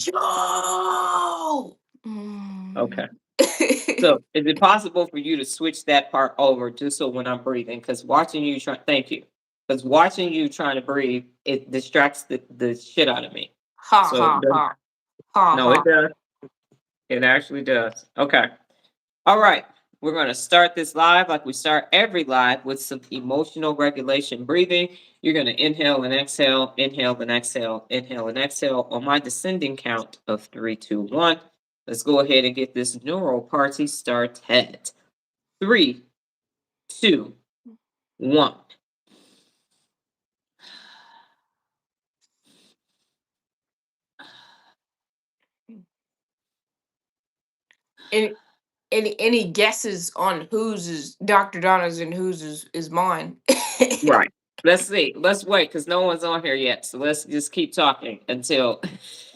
Joe. Okay. So is it possible for you to switch that part over just so when I'm breathing? Because watching you try, thank you. Because watching you trying to breathe, it distracts the shit out of me. Ha So ha it does, ha ha no, ha. it does. It actually does. Okay. All right. We're going to start this live like we start every live with some emotional regulation breathing. You're going to inhale and exhale, inhale and exhale, inhale and exhale on my descending count of 3, 2, 1. Let's go ahead and get this neuro party started. 3, 2, 1. Any any guesses on whose is Dr. Donna's and whose is mine? Right. Let's see. Let's wait because no one's on here yet. So let's just keep talking until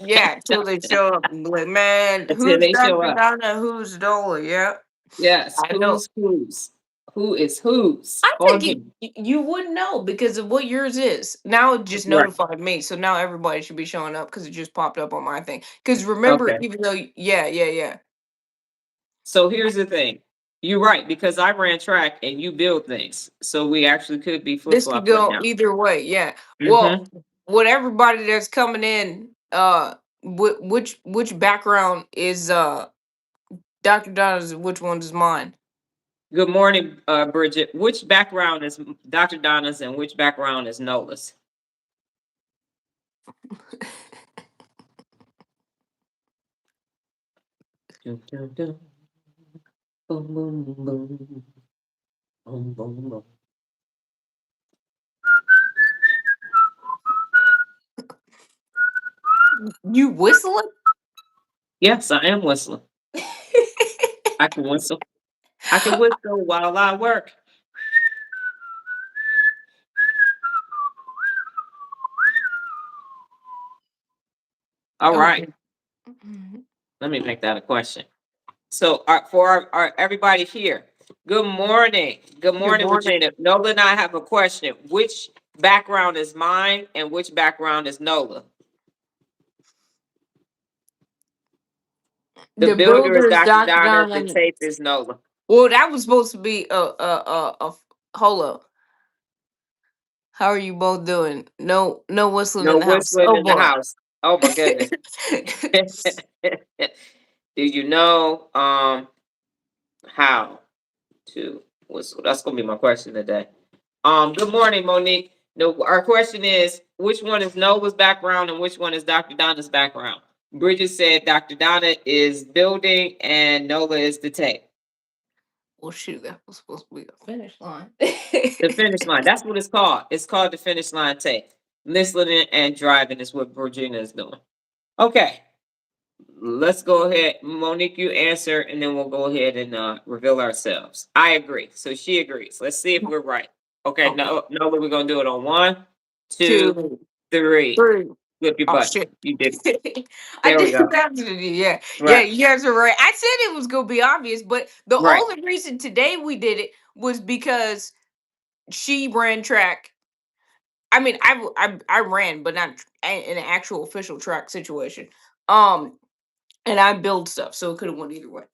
Yeah, till they show up and be like, man, until who's they show Dr. up. Donna, who's Nola? Yeah. Yes. I know. Who's? Who is whose I on think here? you wouldn't know because of what yours is. Now it just Right. notified me, so now everybody should be showing up because it just popped up on my thing. Because remember, Okay. even though, yeah, So here's the thing. You're right because I ran track and you build things. So we actually could be flip this could flop right go now. either way. Yeah. Well, Mm-hmm. what everybody that's coming in, which background is Dr. Donna's? And which one is mine? Good morning, Bridget. Which background is Dr. Donna's and which background is Nola's? Dun, dun, dun. Boom, boom, boom. Boom, boom, boom. You whistling? Yes, I am whistling. I can whistle. I can whistle while I work. All right. Okay. Mhm. Let me make that a question. So, for our everybody here, good morning. Good Good morning, morning. Regina. Nola and I have a question. Which background is mine and which background is Nola? The The builder is builder is Dr. Dr. Donna. The Donna. tape is Nola. Well, that was supposed to be hold up. How are you both doing? No whistling No in the house. whistling Oh in the boy. house. Oh my goodness. Do you know how to whistle? That's gonna be my question today. Good morning, Monique. No, our question is which one is Nola's background and which one is Dr. Donna's background? Bridget said Dr. Donna is building and Nola is the tape. Well, shoot, that was supposed to be a finish line. The finish line. That's what it's called. It's called the finish line tape. Listening and driving is what Virginia is doing. Okay. Let's go ahead. Monique, you answer, and then we'll go ahead and reveal ourselves. I agree. So she agrees. Let's see if we're right. Okay, Okay. no, we're gonna do it on 1, 2, Two, 3. three. Flip your Oh button. shit. You did. I There we did go. absolutely, yeah. Yeah, Right. you guys are right. I said it was gonna be obvious, but the Right. only reason today we did it was because she ran track. I mean, I ran, but not in an actual official track situation. Um, and I build stuff, so it could have went either way.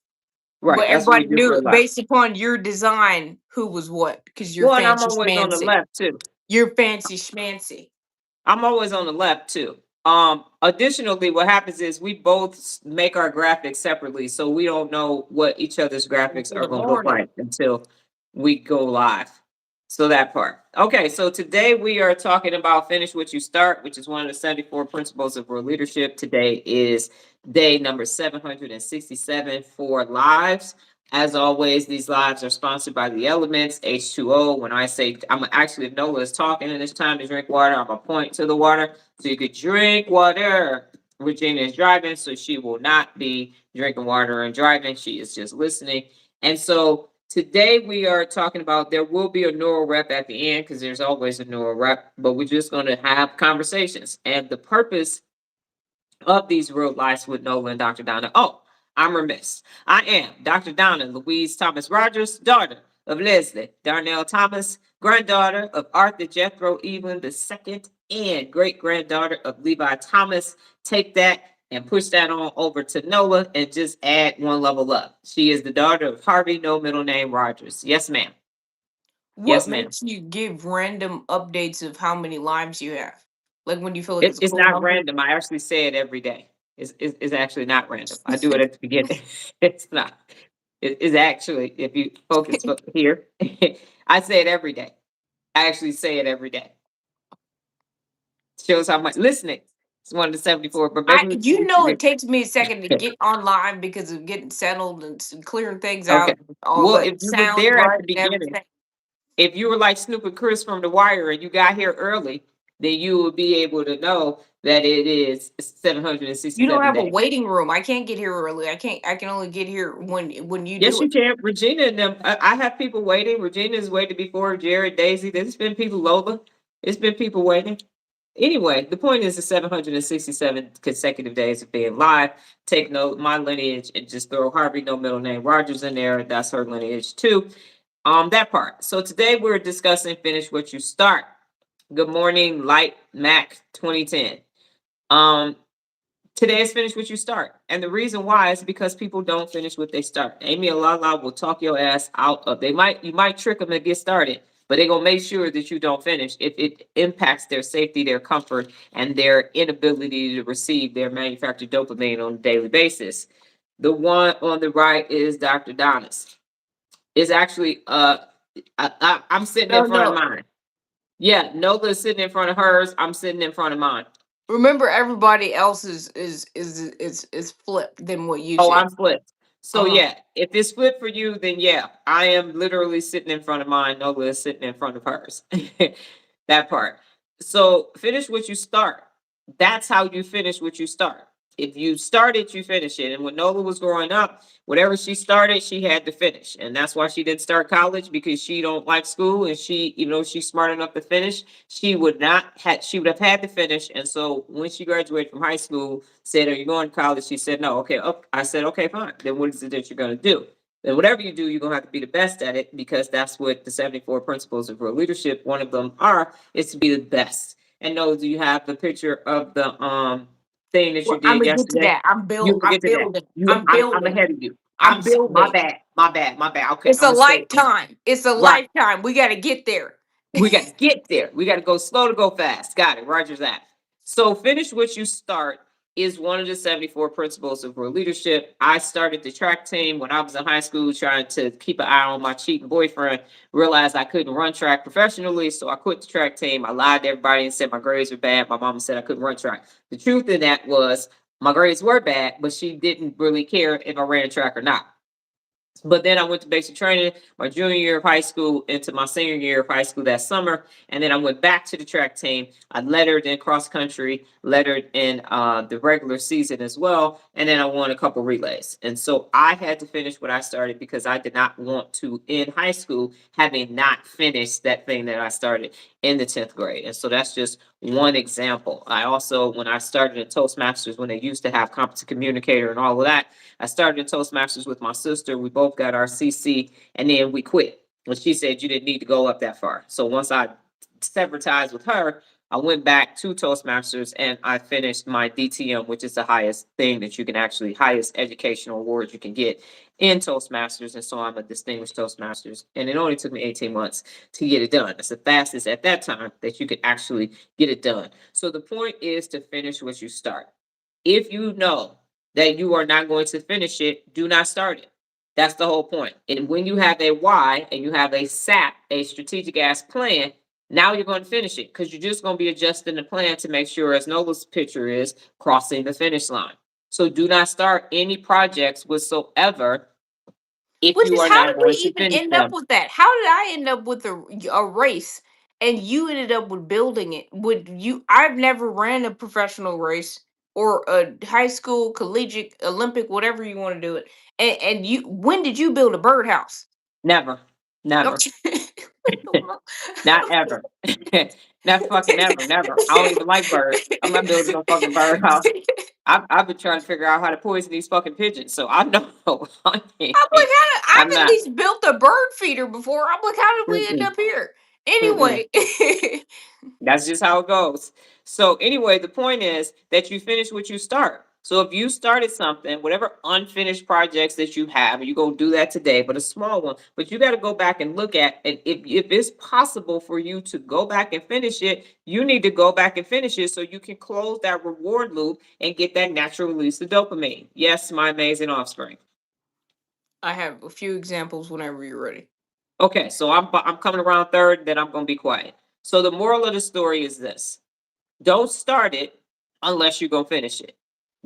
Right. But That's what we everybody do for knew a lot. based upon your design who was what because you're Well, and I'm fancy always on the schmancy. left too. You're fancy schmancy. I'm always on the left too. Additionally, what happens is we both make our graphics separately, so we don't know what each other's graphics are Good going to look morning. like until we go live. So that part. Okay, so today we are talking about finish what you start, which is one of the 74 principles of real leadership. Today is day number 767 for lives. As always, these lives are sponsored by the elements, H2O. When I say, I'm actually, if Nola is talking and it's time to drink water, I'm going to point to the water so you could drink water. Regina is driving, so she will not be drinking water and driving. She is just listening. And so today we are talking about there will be a neuro rep at the end because there's always a neuro rep, but we're just going to have conversations. And the purpose of these real lives with Nola and Dr. Donna. Oh, I'm remiss. I am Dr. Donna Louise Thomas-Rodgers, daughter of Leslie Darnell Thomas, granddaughter of Arthur Jethro Evelyn II, and great granddaughter of Levi Thomas. Take that. and push that on over to Nola and just add one level up. She is the daughter of Harvey, no middle name Rogers. Yes, ma'am. What Yes, ma'am. makes you give random updates of how many lives you have? Like when you feel like it's a It's full not number? random. I actually say it every day. It's actually not random. I do it at the beginning. It's not. It's actually, if you focus here, I say it every day. I actually say it every day. Shows how much listening. It's one of the 74, but maybe It takes me a second to get online because of getting settled and clearing things okay. out, all Well, the if you were sounds there at right the and beginning, everything. if you were like Snoop and Chris from The Wire and you got here early, then you would be able to know that it is You don't 767 have a days. waiting room. I can't get here early. I can only get here when you Yes, do you it. can. Regina and them. I have people waiting. Regina is waiting before Jared, Daisy. There's been people, Lola. It's been people waiting. Anyway, the point is the 767 consecutive days of being live. Take note, my lineage, and just throw Harvey, no middle name, Rogers in there. That's her lineage too. That part. So today we're discussing finish what you start. Good morning, Light Mac 2010. Um, Today is finish what you start. And the reason why is because people don't finish what they start. Amy and Lala will talk your ass out of. You might trick them to get started, but they're gonna make sure that you don't finish if it impacts their safety, their comfort, and their inability to receive their manufactured dopamine on a daily basis. The one on the right is Dr. Donna's. It's actually I'm sitting in No, front of no. mine. Yeah, Nola's sitting in front of hers. I'm sitting in front of mine. Remember, everybody else is flipped than what you Oh, see. I'm flipped. So Uh-huh. yeah, if it's flipped for you, then yeah, I am literally sitting in front of mine. Nola is sitting in front of hers. That part. So finish what you start. That's how you finish what you start. If you start it, you finish it. And when Nola was growing up, whatever she started, she had to finish. And that's why she didn't start college because she don't like school and she's smart enough to finish. She would have had to finish. And so when she graduated from high school, said, "Are you going to college?" She said, "No." Okay. Oh, I said, "Okay, fine. Then what is it that you're going to do?" Then whatever you do, you're gonna have to be the best at it because that's what the 74 principles of real leadership, one of them is to be the best. And no, do you have the picture of the thing that you Well, I'm did gonna get to yesterday? that. You will get I'm to that. building. You I'm I'm building. ahead of you. I'm My building. bad, my bad, my bad. Okay, It's I'm a gonna stay lifetime. It's a right. lifetime. We got to get there. We got to get there. We got to go slow to go fast. Got it. Roger's that. So finish what you start is one of the 74 principles of real leadership. I started the track team when I was in high school trying to keep an eye on my cheating boyfriend. Realized I couldn't run track professionally, so I quit the track team. I lied to everybody and said my grades were bad. My mama said I couldn't run track. The truth in that was my grades were bad, but she didn't really care if I ran track or not. But then I went to basic training my junior year of high school into my senior year of high school that summer. And then I went back to the track team. I lettered in cross country, lettered in the regular season as well. And then I won a couple relays. And so I had to finish what I started because I did not want to end high school having not finished that thing that I started in the 10th grade. And so that's just one example. I also, when I started in Toastmasters, when they used to have competent communicator and all of that, I started in Toastmasters with my sister. We both got our CC and then we quit. And she said you didn't need to go up that far. So once I severed ties with her, I went back to Toastmasters and I finished my DTM, which is the highest thing that you can actually, highest educational award you can get in Toastmasters. And so I'm a distinguished Toastmasters. And it only took me 18 months to get it done. That's the fastest at that time that you could actually get it done. So the point is to finish what you start. If you know that you are not going to finish it, do not start it. That's the whole point. And when you have a why and you have a SAP, a strategic ass plan, now you're going to finish it because you're just going to be adjusting the plan to make sure, as Nola's picture is, crossing the finish line. So do not start any projects whatsoever if Which you is, are how not did we going to even finish end up them. with that? How did I end up with a race and you ended up with building it? Would you? I've never ran a professional race or a high school, collegiate, Olympic, whatever you want to do it. And you, when did you build a birdhouse? Never, never. What the world? Not ever. Not fucking ever, never. I don't even like birds. I'm not building no fucking birdhouse. I've been trying to figure out how to poison these fucking pigeons, so I know I I'm like, can't. I'm I've at not. least built a bird feeder before. I'm like, how did we end Mm-mm, up here? mm-mm. Anyway, That's just how it goes. So anyway, the point is that you finish what you start. So if you started something, whatever unfinished projects that you have, you're gonna do that today, but a small one. But you got to go back and look at, and if it's possible for you to go back and finish it, you need to go back and finish it so you can close that reward loop and get that natural release of dopamine. Yes, my amazing offspring. I have a few examples whenever you're ready. Okay, so I'm coming around third, then I'm gonna be quiet. So the moral of the story is this: don't start it unless you're gonna finish it.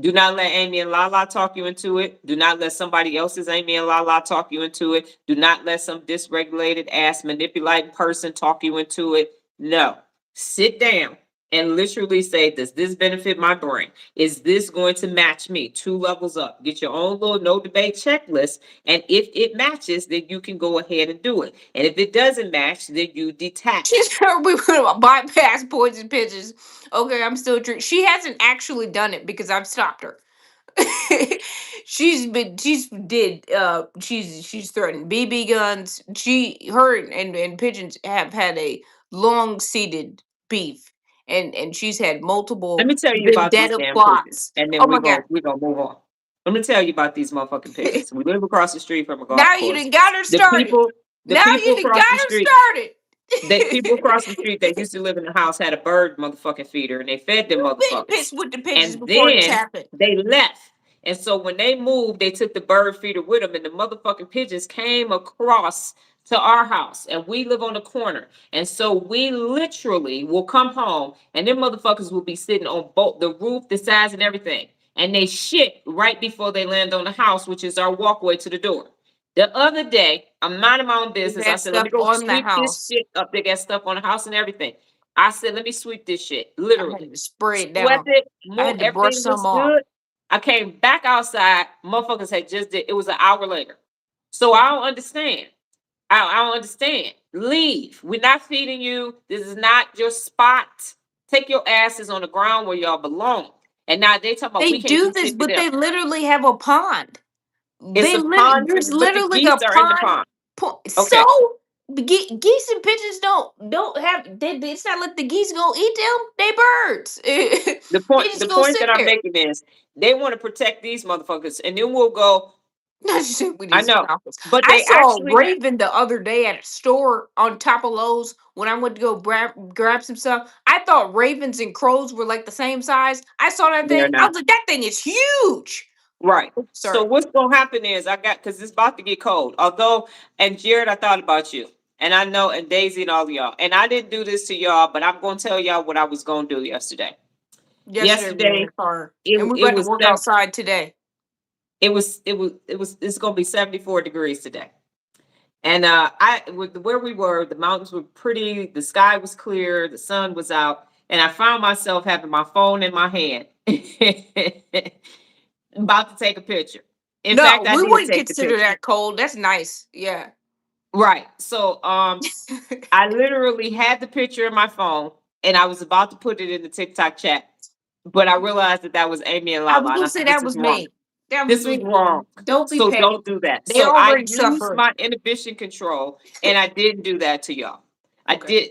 Do not let Amy and Lala talk you into it. Do not let somebody else's Amy and Lala talk you into it. Do not let some dysregulated ass manipulating person talk you into it. No. Sit down and literally say, does this benefit my brain? Is this going to match me? 2 levels up. Get your own little no debate checklist. And if it matches, then you can go ahead and do it. And if it doesn't match, then you detach. She's we would bypass poison pitches. Okay, I'm still drink. She hasn't actually done it because I've stopped her. She's threatened BB guns. Her and pigeons have had a long seated beef, and she's had Let multiple me tell you about these vendetta damn pigeons, plots. and then Oh we're my gonna god. we're gonna move on. Let me tell you about these motherfucking pigeons. We live across the street from a golf Now you course. done got her The started. people, the Now people you done across the got her street, the started. people across the street that used to live in the house had a bird motherfucking feeder, and they fed them You've been motherfuckers. pissed with the pigeons And before this then happened. they left. And so when they moved, they took the bird feeder with them, and the motherfucking pigeons came across to our house, and we live on the corner. And so we literally will come home, and them motherfuckers will be sitting on both the roof, the sides, and everything. And they shit right before they land on the house, which is our walkway to the door. The other day, I'm minding my own We've business. I had said, let me stuff go on the sweep this house. shit up. They got stuff on the house and everything. I said, let me sweep this shit, I had literally. to spray it Swept down. it, I more had to brush everything some looks off. good. I came back outside. Motherfuckers had just did. It was an hour later. So I don't understand. I don't understand. Leave. We're not feeding you. This is not your spot. Take your asses on the ground where y'all belong. And now they talking about They we can't do do this, shit to but them. they literally have a pond. It's They a pond, there's but the literally geese a are in the pond. pond. Okay. So geese and pigeons don't have. It's not like the geese gonna eat them. They birds. The They point, just the gonna point sit that I'm there. making is they want to protect these motherfuckers, and then we'll go. No, she said we need I to know, stop this. but I they saw a actually have. raven the other day at a store on top of Lowe's when I went to go grab some stuff. I thought ravens and crows were like the same size. I saw that They're thing. I not. was like, that thing is huge. Right. Oops, So sorry. what's gonna happen is I got because it's about to get cold. Although, and Jared, I thought about you. And I know, and Daisy and all of y'all. And I didn't do this to y'all, but I'm gonna tell y'all what I was gonna do yesterday. Yesterday we were in Yesterday, the car it and we're it about to was work outside today. it's gonna be 74 degrees today. And with where we were, the mountains were pretty, the sky was clear, the sun was out, and I found myself having my phone in my hand, about to take a picture. In fact, No, I we did wouldn't take the consider picture. that cold. That's nice. Yeah. Right. So I literally had the picture in my phone and I was about to put it in the TikTok chat, but I realized that that was Amy and I was Lala, and gonna I say said, this that is was wrong. me. That was This was me. wrong. Don't be So petty. don't do that. They So I already used suffer. my inhibition control and I didn't do that to y'all. I Okay. did.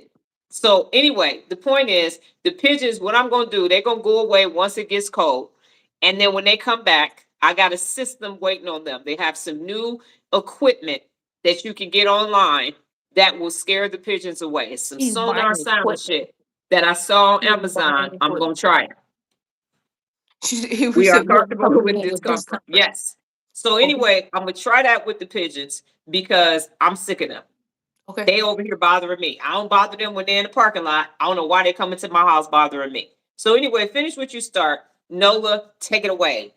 So anyway, the point is the pigeons, what I'm gonna do, they're gonna go away once it gets cold. And then when they come back, I got a system waiting on them. They have some new equipment that you can get online that will scare the pigeons away. It's some She's sonar buying sound equipment. shit that I saw on She's buying Amazon. I'm gonna equipment. try it. He We are said we're comfortable coming with in with this discomfort. comfort. Yes. So Okay. anyway, I'm gonna try that with the pigeons because I'm sick of them. Okay. They over here bothering me. I don't bother them when they're in the parking lot. I don't know why they come into my house bothering me. So anyway, finish what you start. Nola, take it away.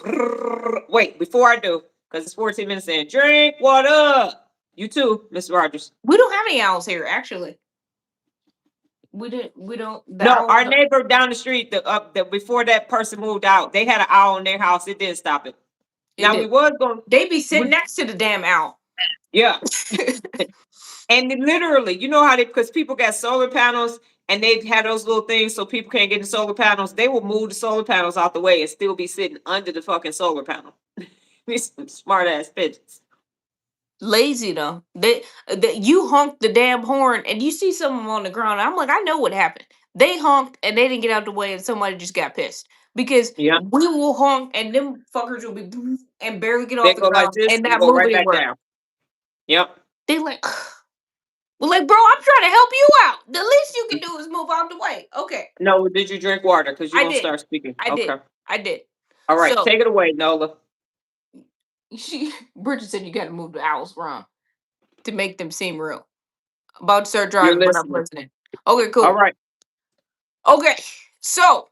Wait, before I do, because it's 14 minutes in. Drink water. You too, Miss Rogers. We don't have any owls here, actually. We didn't. We don't. The No, owls. our neighbor down the street, the before that person moved out, they had an owl in their house. It didn't stop it. It Now we did. was going, They be sitting next to the damn owl. yeah. And then literally, you know how they, because people got solar panels and they had those little things so people can't get the solar panels. They will move the solar panels out the way and still be sitting under the fucking solar panel. These some smart ass pigeons. Lazy though. They you honked the damn horn and you see someone on the ground. I'm like, I know what happened. They honked and they didn't get out the way and somebody just got pissed. because Yeah. we will honk and them fuckers will be and barely get They off the go like ground this and and not go move right back anywhere. down. Yep. They like, well, like, bro, I'm trying to help you out. The least you can do is move out the way. Okay, No, did you drink water? Because you're I gonna did, start speaking. I did, Okay. I did. All right. So Take it away, Nola. Bridget said you got to move the owls around to make them seem real. About to start You're driving, but I'm listening. listening. Okay, All cool. right. Okay, so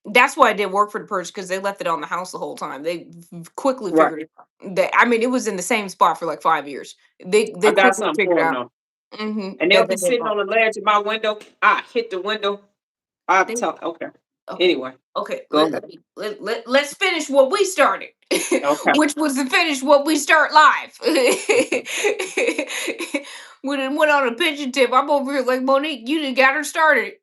that's why it didn't work for the purge because they left it on the house the whole time. They quickly Right. figured it out. I mean, it was in the same spot for like 5 years. They I got quickly something figured for them out though. And they'll that be they didn't sitting want. on the ledge of my window. I hit the window. I They, tell. Okay. okay, Anyway, okay. go ahead. Let's finish what we started, Okay. which was to finish what we start live. When it went on a pigeon tip, I'm over here like Monique. You done got her started.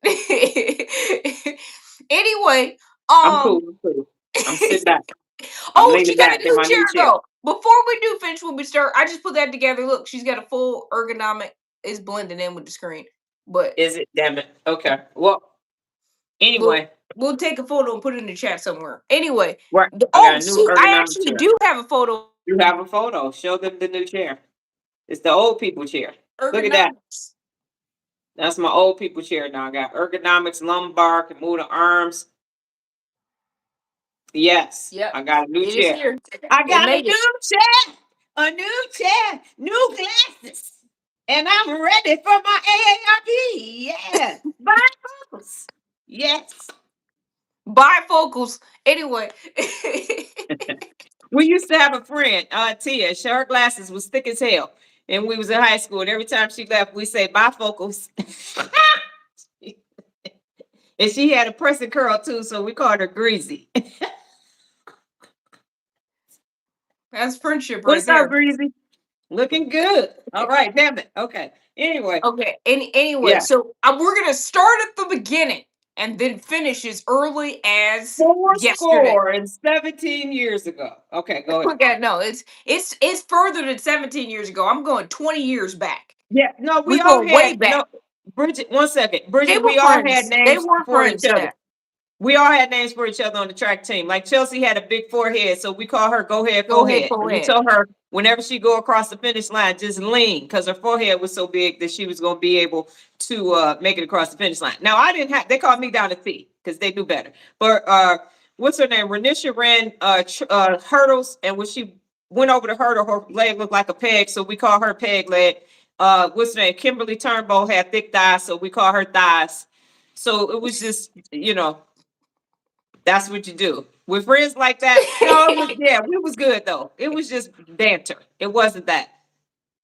Anyway, I'm cool. um. I'm cool. I'm sitting back. I'm Oh, she leaning got a back in new my chair new chair. though. Before we do finish when we start, I just put that together. Look, she's got a full ergonomic. It's blending in with the screen, but Is it? Damn it. Okay. Well, we'll anyway, we'll take a photo and put it in the chat somewhere. Anyway, right. I oh, got a new see, I ergonomic actually chair. do have a photo You have a photo. Show them the new chair. It's the old people chair. Look at that. ergonomics. That's my old people chair now. I got ergonomics, lumbar, can move the arms. Yes, Yep, I got a new it is chair. here. I It got made it. a new chair, new glasses, and I'm ready for my AARP. Yeah, bifocals. Yes. Bifocals. Anyway, We used to have a friend, Tia. Her glasses was thick as hell, and we was in high school. And every time she left, we say bifocals. And she had a pressing curl too, so we called her Greasy. that's friendship right What's up, there. Greasy? Looking good. All right, damn it. Okay. Anyway, Okay. Anyway, yeah. so we're gonna start at the beginning and then finish as early as Four yesterday. score and 17 years ago. Okay, go ahead. Okay, no, it's further than 17 years ago. I'm going 20 years back. Yeah, no, we We're all going way had back. no Bridget, 1 second. They Bridget, were we all had friends. They names were for each friends, other. yeah. We all had names for each other on the track team. Like Chelsea had a big forehead, so we call her go ahead, Go ahead, forehead. go And we ahead. told her whenever she go across the finish line, just lean because her forehead was so big that she was going to be able to make it across the finish line. Now I didn't have. They called me down to T because they do better. But what's her name? Renisha ran hurdles, and when she went over the hurdle, her leg looked like a peg, so we call her peg leg. What's her name? Kimberly Turnbow had thick thighs, so we call her thighs. So it was just, that's what you do with friends like that. No, it was yeah, we was good though. It was just banter. It wasn't that.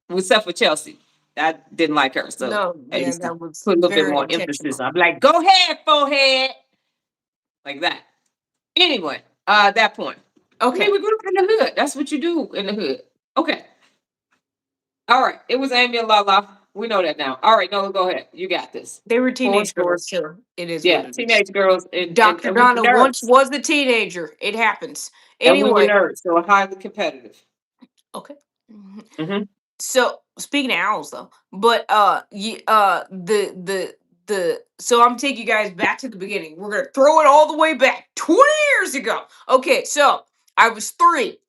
Except for Chelsea, I didn't like her, so No, I yeah, used to that was put a little bit very more emphasis. intentional. I'm like, go ahead, forehead, like that. Anyway, that point. I mean, Okay. we grew up in the hood. That's what you do in the hood. Okay. All right. It was Amy and Lala. We know that now. All right, Nola, go ahead. You got this. They were Four teenage girls, scores. so it is what Yeah, it is. teenage girls, and and, Dr. and we were Donna once nerds. was a teenager. It happens. And we were Anyway, nerds, so highly competitive. okay. Mhm. Mhm. So speaking of owls though, but the so I'm taking you guys back to the beginning. We're gonna throw it all the way back 20 years ago. Okay, so I was 3.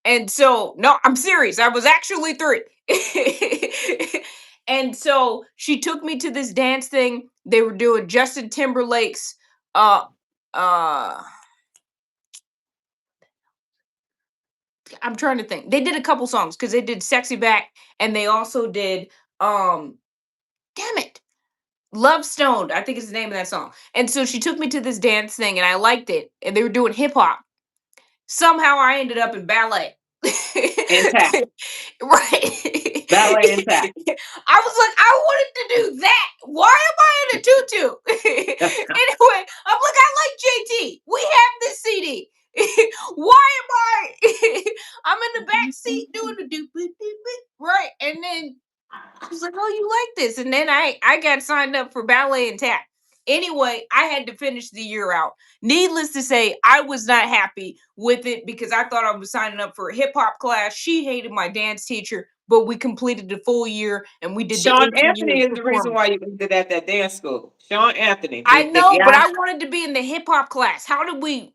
And so no, I'm serious. I was actually 3. And so she took me to this dance thing. They were doing Justin Timberlake's uh uh I'm trying to think. They did a couple songs because they did Sexy Back and they also did damn it. Love Stoned, I think is the name of that song. And so she took me to this dance thing and I liked it. And they were doing hip hop. Somehow I ended up in ballet. Intact. Right. Ballet intact. I was like, I wanted to do that. Why am I in a tutu? Anyway, I'm like, I like JT. We have this CD. Why am I? I'm in the back seat doing the doop doop doop, right? And then I was like, "Oh, you like this?" And then I got signed up for ballet and tap. Anyway, I had to finish the year out. Needless to say, I was not happy with it because I thought I was signing up for a hip hop class. She hated my dance teacher. but we completed the full year and we did the Sean inter-year Anthony is the reason performance. why you did that dance school. Sean Anthony, I the know, but guy. I wanted to be in the hip hop class. How did we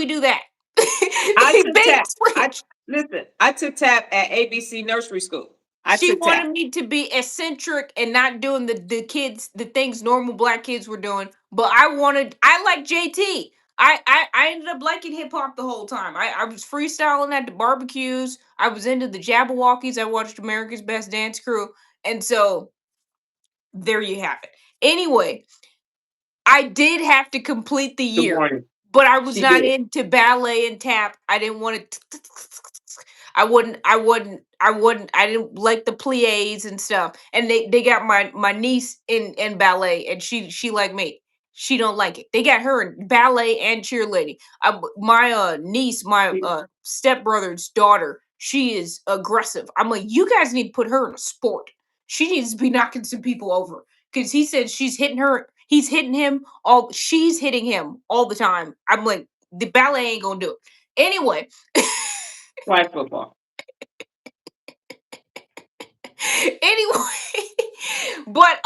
do that? I took tap. Bates I Bridge. listen. I took tap at ABC Nursery School. I She took tap. wanted me to be eccentric and not doing the things normal black kids were doing. But I like JT. I ended up liking hip hop the whole time. I was freestyling at the barbecues. I was into the Jabberwockies. I watched America's Best Dance Crew. And so there you have it. Anyway, I did have to complete the Good year, morning. but I was She not did. into ballet and tap. I didn't want to. I wouldn't. I didn't like the plies and stuff. And they got my niece in ballet, and she like me. She don't like it. They got her in ballet and cheerleading. My niece, my She, stepbrother's daughter, she is aggressive. I'm like, you guys need to put her in a sport. She needs to be knocking some people over because he said she's hitting her. He's hitting him all. She's hitting him all the time. I'm like, the ballet ain't gonna do it. Anyway, flag football. anyway, but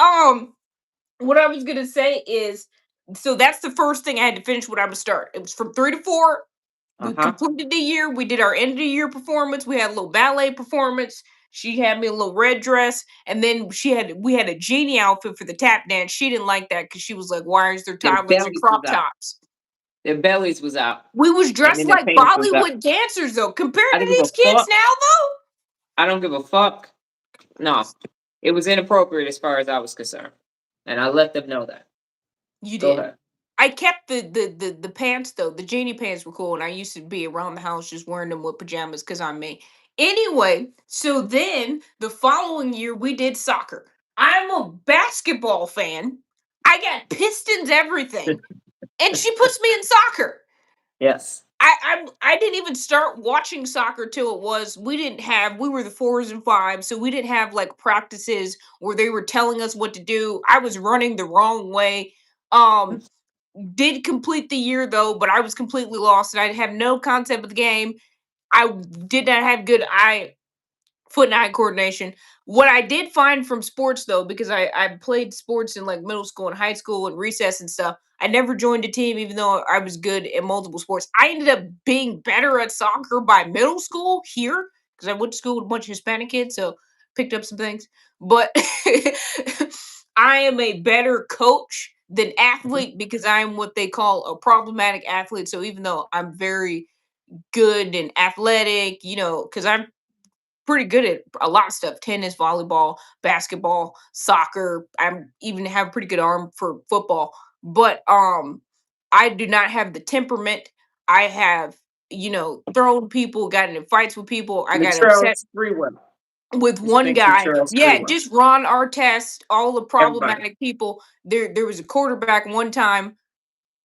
what I was gonna say is, so that's the first thing I had to finish what I would start. It was from 3 to 4. Uh We huh. completed the year. We did our end of the year performance. We had a little ballet performance. She had me a little red dress, and then we had a genie outfit for the tap dance. She didn't like that because she was like, "Why is there Their toddlers in bellies was crop out. tops?" Their bellies was out, We was and dressed then their like penis was out. Bollywood dancers though, compared I to don't give a these kids fuck. now though. I don't give a fuck. No, it was inappropriate as far as I was concerned, and I let them know that. You Go did. ahead. I kept the pants though. The genie pants were cool, and I used to be around the house just wearing them with pajamas because I'm me. Anyway, so then the following year we did soccer. I'm a basketball fan. I got Pistons everything, and she puts me in soccer. Yes. I didn't even start watching soccer till we were the fours and fives, so we didn't have like practices where they were telling us what to do. I was running the wrong way. Um, did complete the year though, but I was completely lost and I have no concept of the game. I did not have good foot and eye coordination. What I did find from sports though, because I played sports in like middle school and high school and recess and stuff. I never joined a team, even though I was good at multiple sports. I ended up being better at soccer by middle school here because I went to school with a bunch of Hispanic kids, so picked up some things. But I am a better coach than Mhm. athlete because I am what they call a problematic athlete. So even though I'm very good and athletic, because I'm pretty good at a lot of stuff: tennis, volleyball, basketball, soccer. I'm even have pretty good arm for football. But I do not have the temperament. I have, thrown people, gotten in fights with people. I got Latrell upset Sprewell. with one Distinct guy. Latrell Yeah, Sprewell. just Ron Artest, all the Everybody. problematic people. There was a quarterback one time.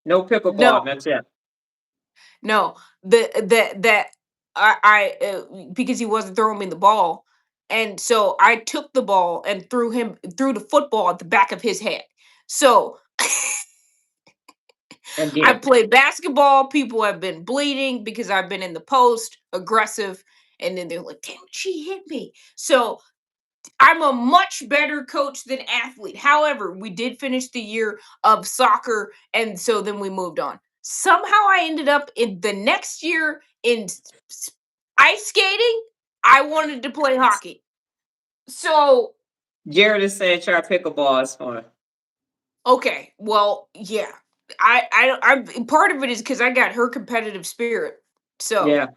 No pickleball. No, That's it. no, that because he wasn't throwing me the ball, and so I took the ball and threw the football at the back of his head. So I Again. played basketball. People have been bleeding because I've been in the post aggressive, and then they're like, "Damn, she hit me." So I'm a much better coach than athlete. However, we did finish the year of soccer, and so then we moved on. Somehow I ended up in the next year in ice skating. I wanted to play hockey. So, Jared is saying try pickleball is fun. okay, well, yeah. I'm part of it is because I got her competitive spirit. So Yeah.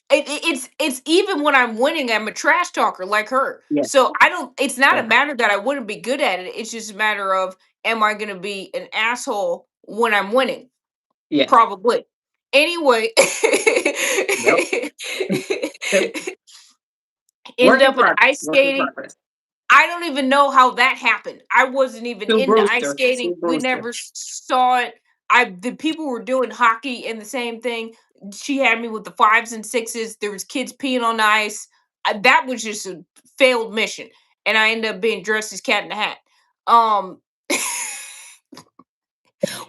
it's even when I'm winning, I'm a trash talker like her. Yeah. So I don't. It's not a Yeah. matter that I wouldn't be good at it. It's just a matter of, am I going to be an asshole when I'm winning? Yes. Probably. Anyway, Yep. ended Work in up in progress. ice Work in skating. progress. I don't even know how that happened. I wasn't even Sue into ice Brewster. skating. Sue We Brewster. never saw it. The people were doing hockey and the same thing. She had me with the fives and sixes. There was kids peeing on the ice. That was just a failed mission, and I ended up being dressed as Cat in the Hat. Um,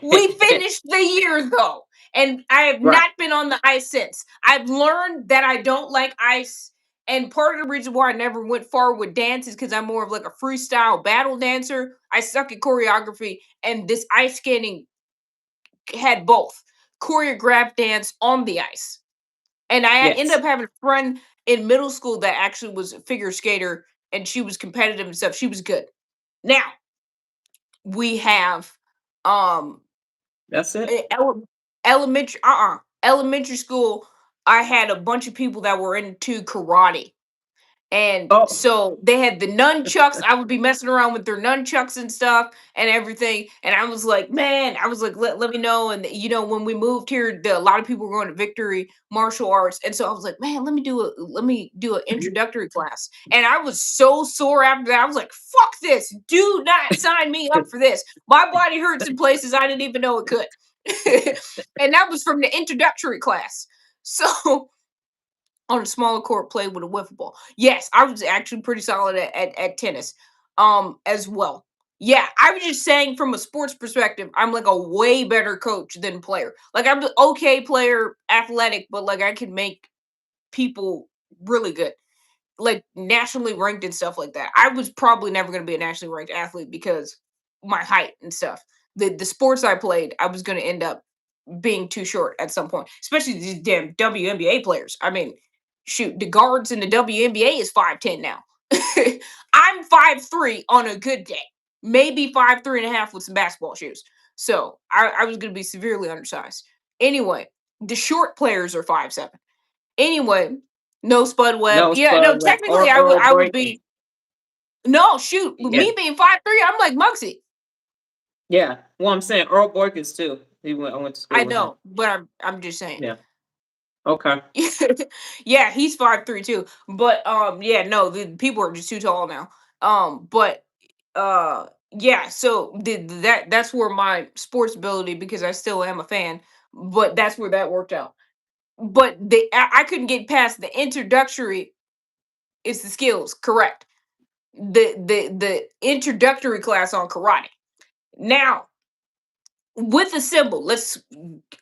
we finished the year though, and I have Right. not been on the ice since. I've learned that I don't like ice, And part of the reason why I never went far with dance is because I'm more of like a freestyle battle dancer. I suck at choreography, and this ice skating had both choreographed dance on the ice. And I ended Yes. up having a friend in middle school that actually was a figure skater, and she was competitive and stuff. She was good. Now we have um That's it. e- ele- elementary school. I had a bunch of people that were into karate. And Oh, so they had the nunchucks. I would be messing around with their nunchucks and stuff and everything. And I was like, man, I was like, let me know. And when we moved here, a lot of people were going to Victory Martial Arts. And so I was like, man, let me do an introductory class. And I was so sore after that. I was like, fuck this. Do not sign me up for this. My body hurts in places I didn't even know it could. And that was from the introductory class. So on a smaller court played with a wiffle ball. Yes, I was actually pretty solid at tennis as well. Yeah, I was just saying from a sports perspective, I'm like a way better coach than player. Like I'm an okay player, athletic, but like I can make people really good, like nationally ranked and stuff like that. I was probably never going to be a nationally ranked athlete because my height and stuff. The sports I played, I was going to end up being too short at some point, especially these damn WNBA players. I mean, shoot, the guards in the WNBA is 5'10" now. I'm 5'3" on a good day, maybe 5'3.5" with some basketball shoes. So I was going to be severely undersized. Anyway, the short players are 5'7". Anyway, no Spud Webb. no Yeah, no, Spud Webb technically or I would Earl I would Boykins. be no shoot. With Yeah. me being 5'3", I'm like Muggsy. Yeah. Well, I'm saying Earl Boykins too. I went to I school with him. know, but I'm just saying. Yeah. Okay. Yeah, he's 5'3" too. But yeah, no, the people are just too tall now. But yeah, so that's where my sports ability, because I still am a fan, but that's where that worked out. But I couldn't get past the introductory. It's the skills, correct? The introductory class on karate. Now, with a symbol,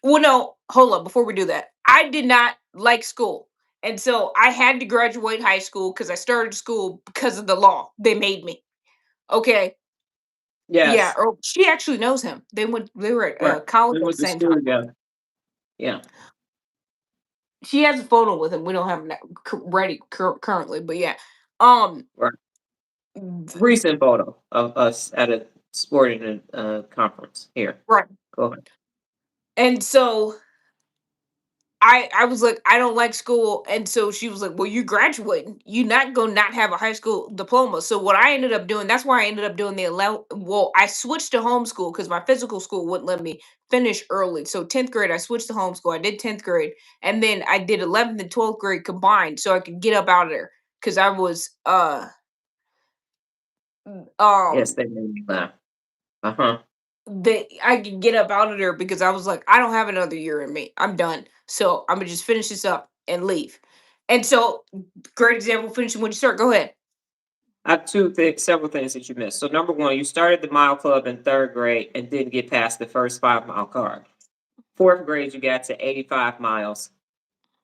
well, no, hold up, before we do that. I did not like school. And so I had to graduate high school because I started school because of the law. They made me. Okay. Yeah. Yes. Or she actually knows him. They were at Right. college We at the went to same school time. together. Yeah. She has a photo with him. We don't have it ready currently, but yeah. Um, Right. th- Recent photo of us at a sporting conference here. right. Go ahead. And so I was like, I don't like school, and so she was like, well, you graduating, you not gonna not have a high school diploma. So what I ended up doing, that's why I ended up doing the 11. Well, I switched to homeschool because my physical school wouldn't let me finish early. So 10th grade, I switched to homeschool. I did 10th grade, and then I did 11th and 12th grade combined, so I could get up out of there because I was Yes, um they made me laugh. Uh-huh. that I could get up out of there because I was like, I don't have another year in me. I'm done. So I'm gonna just finish this up and leave. And so, great example, finishing when you start. Go ahead. I have several things that you missed. So number one, you started the mile club in third grade and didn't get past the first 5 mile card. Fourth grade, you got to 85 miles.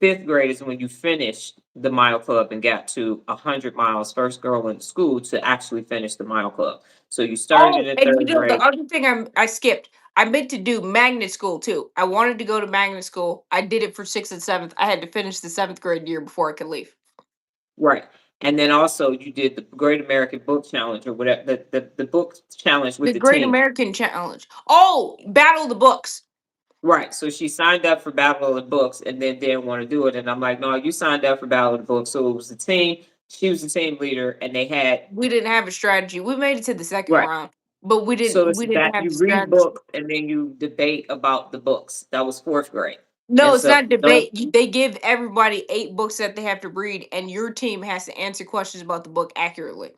Fifth grade is when you finished the mile club and got to 100 miles. First girl in school to actually finish the mile club. So you started Oh, it in and third the grade. other thing I skipped. I meant to do magnet school too. I wanted to go to magnet school. I did it for sixth and seventh. I had to finish the seventh grade year before I could leave. Right. And then also you did the Great American Book Challenge or whatever the book challenge The with the Great team. American Challenge. Oh, Battle of the Books. Right. So she signed up for Battle of the Books and then didn't want to do it. And I'm like, no, you signed up for Battle of the Books. So it was the team. She was the team leader and they had We didn't have a strategy. We made it to the second right. round, but we So didn't it's we didn't that have you the read strategy. books and then you debate about the books. That was fourth grade. No, And it's so not don't debate. They give everybody 8 books that they have to read, and your team has to answer questions about the book accurately.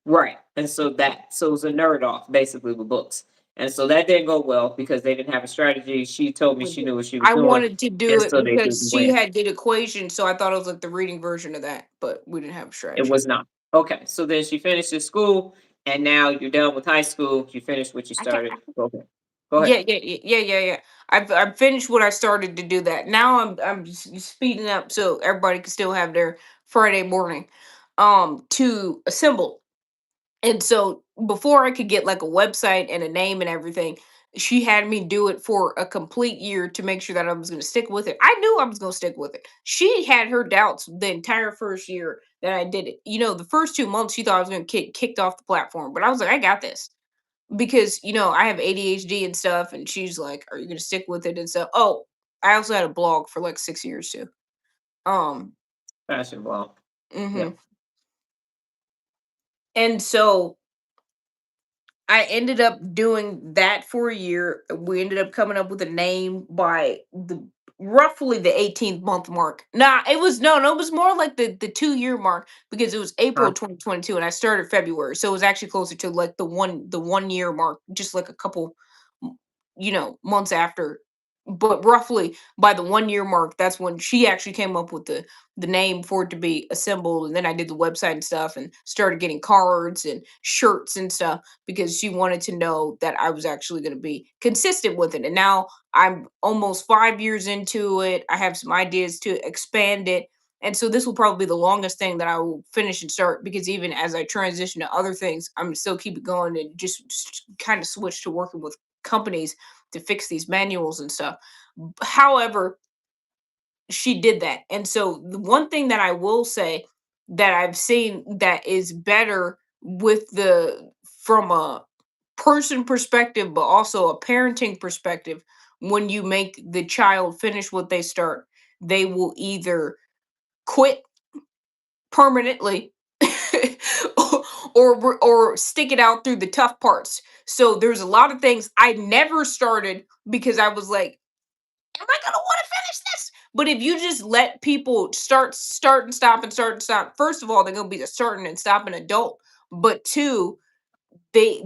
right. And so it was a nerd off basically with books. And so that didn't go well because they didn't have a strategy. She told me With she it. knew what she was I doing. wanted to do And it so they didn't because she win. had did equations, so I thought it was like the reading version of that, but we didn't have a It strategy. was not. Okay. So then she finished in school and now you're done with high school. You finished what you I can't. started. Okay. Go ahead. Yeah, yeah, yeah, yeah, yeah, yeah. I've finished what I started to do that. Now I'm speeding up so everybody can still have their Friday morning to assemble. And so before I could get like a website and a name and everything, she had me do it for a complete year to make sure that I was going to stick with it. I knew I was going to stick with it. She had her doubts the entire first year that I did it. The first 2 months she thought I was going to get kicked off the platform, but I was like, I got this because I have ADHD and stuff. And she's like, "Are you going to stick with it?" And so, oh, I also had a blog for like 6 years too. Um, Fashion blog. hmm Yep. and so I ended up doing that for a year. We ended up coming up with a name by the roughly the 18th month mark. Nah, it was no, it was more like the 2 year mark because it was Huh. April 2022 and I started February. So it was actually closer to like the 1 year mark, just like a couple months after. But roughly by the 1 year mark, that's when she actually came up with the name for it to be assembled. And then I did the website and stuff and started getting cards and shirts and stuff because she wanted to know that I was actually going to be consistent with it. And now I'm almost 5 years into it. I have some ideas to expand it. And so this will probably be the longest thing that I will finish and start because even as I transition to other things, I'm still keep it going and just kind of switch to working with companies to fix these manuals and stuff. However, she did that. And so the one thing that I will say that I've seen that is better with the from a person perspective, but also a parenting perspective, when you make the child finish what they start, they will either quit permanently or stick it out through the tough parts. So there's a lot of things I never started because I was like, am I gonna want to finish this? But if you just let people start and stop and start and stop, first of all, they're gonna be a starting and stopping adult. But two, they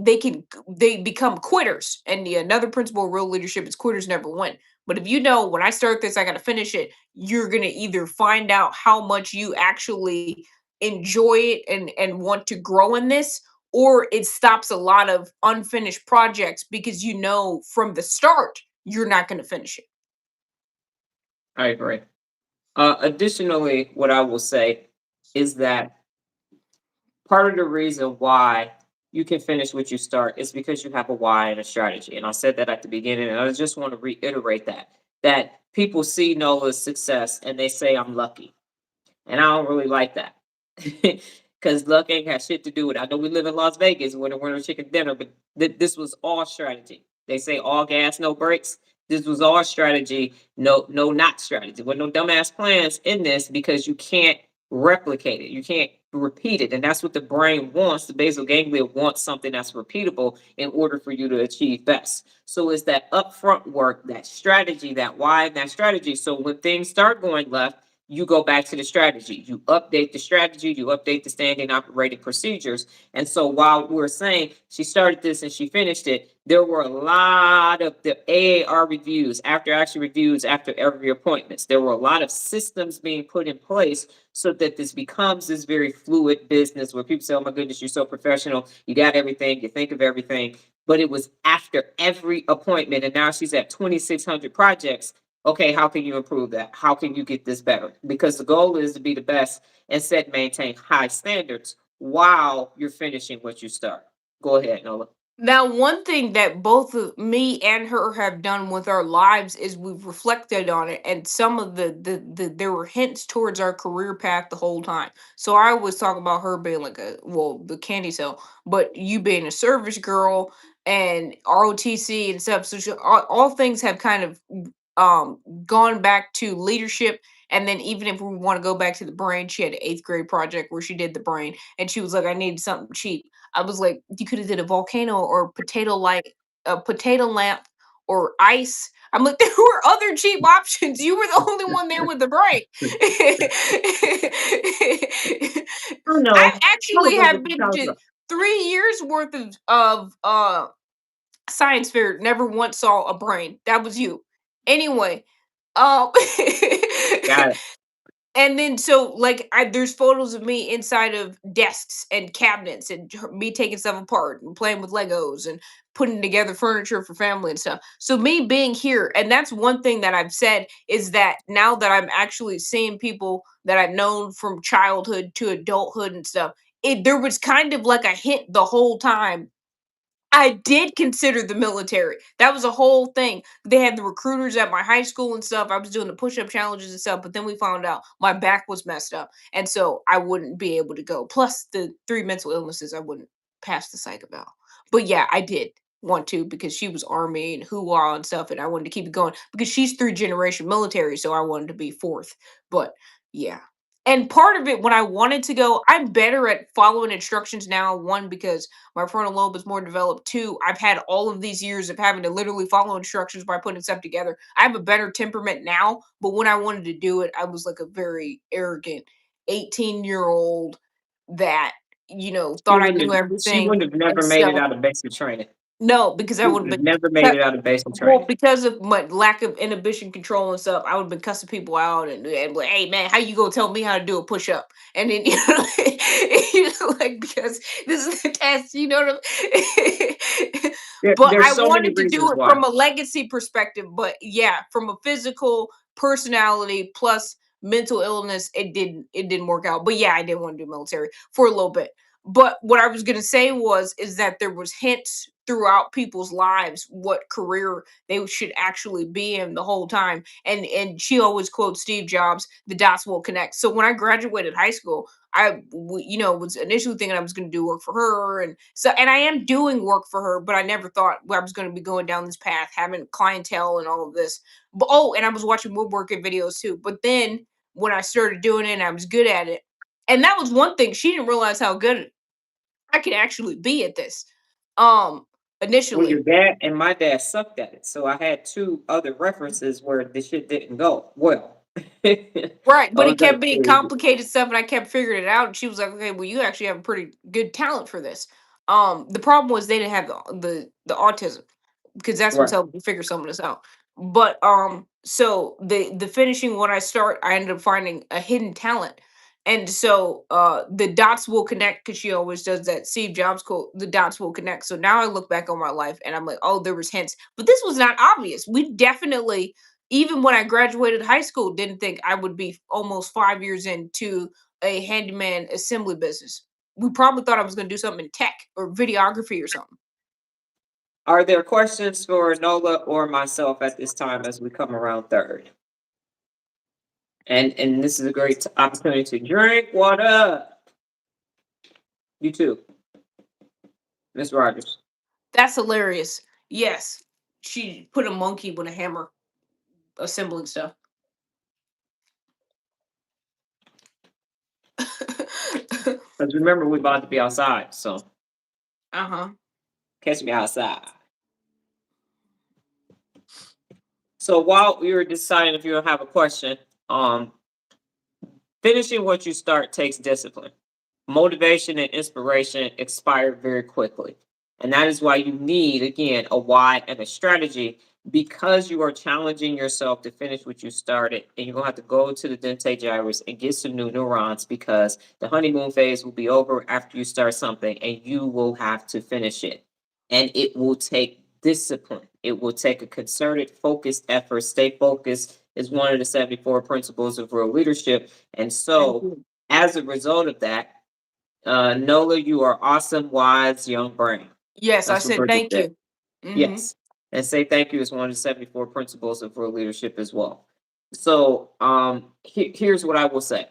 become quitters. And another principle of real leadership is quitters never win. But if you know when I start this, I gotta finish it, you're gonna either find out how much you actually enjoy it and want to grow in this, or it stops a lot of unfinished projects because you know from the start you're not gonna finish it. I agree. Additionally, what I will say is that part of the reason why you can finish what you start is because you have a why and a strategy. And I said that at the beginning, and I just want to reiterate that people see Nola's success and they say I'm lucky. And I don't really like that. Because luck ain't got shit to do with it. I know we live in Las Vegas, we're the chicken dinner, but this was all strategy. They say all gas, no brakes. This was all strategy, no not strategy. With no dumbass plans in this because you can't replicate it. You can't repeat it. And that's what the brain wants. The basal ganglia wants something that's repeatable in order for you to achieve best. So it's that upfront work, that strategy, that why, and that strategy. So when things start going left, you go back to the strategy. You update the strategy, you update the standing operating procedures. And so while we're saying she started this and she finished it, there were a lot of the AAR reviews, after action reviews, after every appointments. There were a lot of systems being put in place so that this becomes this very fluid business where people say, oh my goodness, you're so professional. You got everything, you think of everything. But it was after every appointment. And now she's at 2,600 projects. Okay, how can you improve that? How can you get this better? Because the goal is to be the best and set maintain high standards while you're finishing what you start. Go ahead, Nola. Now, one thing that both me and her have done with our lives is we've reflected on it, and some of there were hints towards our career path the whole time. So I always talk about her being like the candy cell, but you being a service girl and ROTC and stuff. So all things have kind of gone back to leadership. And then even if we want to go back to the brain, she had an eighth grade project where she did the brain, and she was like, "I needed something cheap." I was like, "You could have did a volcano or potato light, a potato lamp, or ice." I'm like, "There were other cheap options. You were the only one there with the brain." I I know. I actually was over have the been to caliber. 3 years worth of science fair, never once saw a brain. That was you. Anyway, um Got it. And then so like there's photos of me inside of desks and cabinets and me taking stuff apart and playing with Legos and putting together furniture for family and stuff. So me being here, and that's one thing that I've said is that now that I'm actually seeing people that I've known from childhood to adulthood and stuff, there was kind of like a hint the whole time I did consider the military. That was a whole thing. They had the recruiters at my high school and stuff. I was doing the push-up challenges and stuff, but then we found out my back was messed up, and so I wouldn't be able to go. Plus the 3 mental illnesses, I wouldn't pass the psych eval. But yeah, I did want to because she was army and hoorah and stuff, and I wanted to keep it going because she's 3 generation military, so I wanted to be fourth. But yeah. And part of it when I wanted to go, I'm better at following instructions now. One, because my frontal lobe is more developed. Two, I've had all of these years of having to literally follow instructions by putting stuff together. I have a better temperament now, but when I wanted to do it, I was like a very arrogant 18-year-old that, She thought I wouldn't knew have she everything. wouldn't have never And made it so, out of basic training. no, because I She would would have have been never made it out of basic well, training. because of my lack of inhibition control and stuff, I would have been cussing people out and like, hey man, how you gonna tell me how to do a push up? And then like because this is the test, you know what I'm But There's I so many wanted to do reasons it why. from a legacy perspective. But yeah, from a physical personality plus mental illness, it didn't work out. But yeah, I didn't want to do military for a little bit. But what I was gonna say is that there was hints throughout people's lives what career they should actually be in the whole time. And she always quotes Steve Jobs, the dots will connect. So when I graduated high school, was initially thinking I was going to do work for her, and I am doing work for her, but I never thought I was going to be going down this path, having clientele and all of this. But and I was watching woodworking videos too. But then when I started doing it, and I was good at it, and that was one thing she didn't realize how good I could actually be at this. Um, Well, your initially, dad and my dad sucked at it. So I had two other references where the shit didn't go well. right, but Those it are kept being complicated stuff, and I kept figuring it out. And she was like, "Okay, well, you actually have a pretty good talent for this." The problem was they didn't have the autism because that's what's right. helped me figure some of this out. But so the finishing when I start, I ended up finding a hidden talent, and so the dots will connect because she always does that. Steve Jobs quote: "The dots will connect." So now I look back on my life and I'm like, oh, there was hints, but this was not obvious. We definitely, even when I graduated high school, didn't think I would be almost 5 years into a handyman assembly business. We probably thought I was going to do something in tech or videography or something. Are there questions for Nola or myself at this time as we come around third? And this is a great opportunity to drink water. You too, Miss Rogers. That's hilarious. Yes. She put a monkey with a hammer assembling stuff. Because remember, we're about to be outside, so Uh-huh. catch me outside. So while we were deciding if you have a question, finishing what you start takes discipline. Motivation and inspiration expire very quickly. And that is why you need, again, a why and a strategy because you are challenging yourself to finish what you started. And you're going to have to go to the dentate gyrus and get some new neurons because the honeymoon phase will be over after you start something and you will have to finish it. And it will take discipline. It will take a concerted, focused effort. Stay focused is one of the 74 principles of real leadership. And Thank so, you. as a result of that, Nola, you are awesome, wise, young brain. Yes, I That's what said Bridget thank said. you. Mhm. Yes. And say thank you is one of the 74 principles of real leadership as well. So here's what I will say.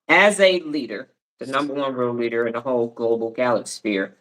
As a leader, the number one real leader in the whole global galaxy sphere,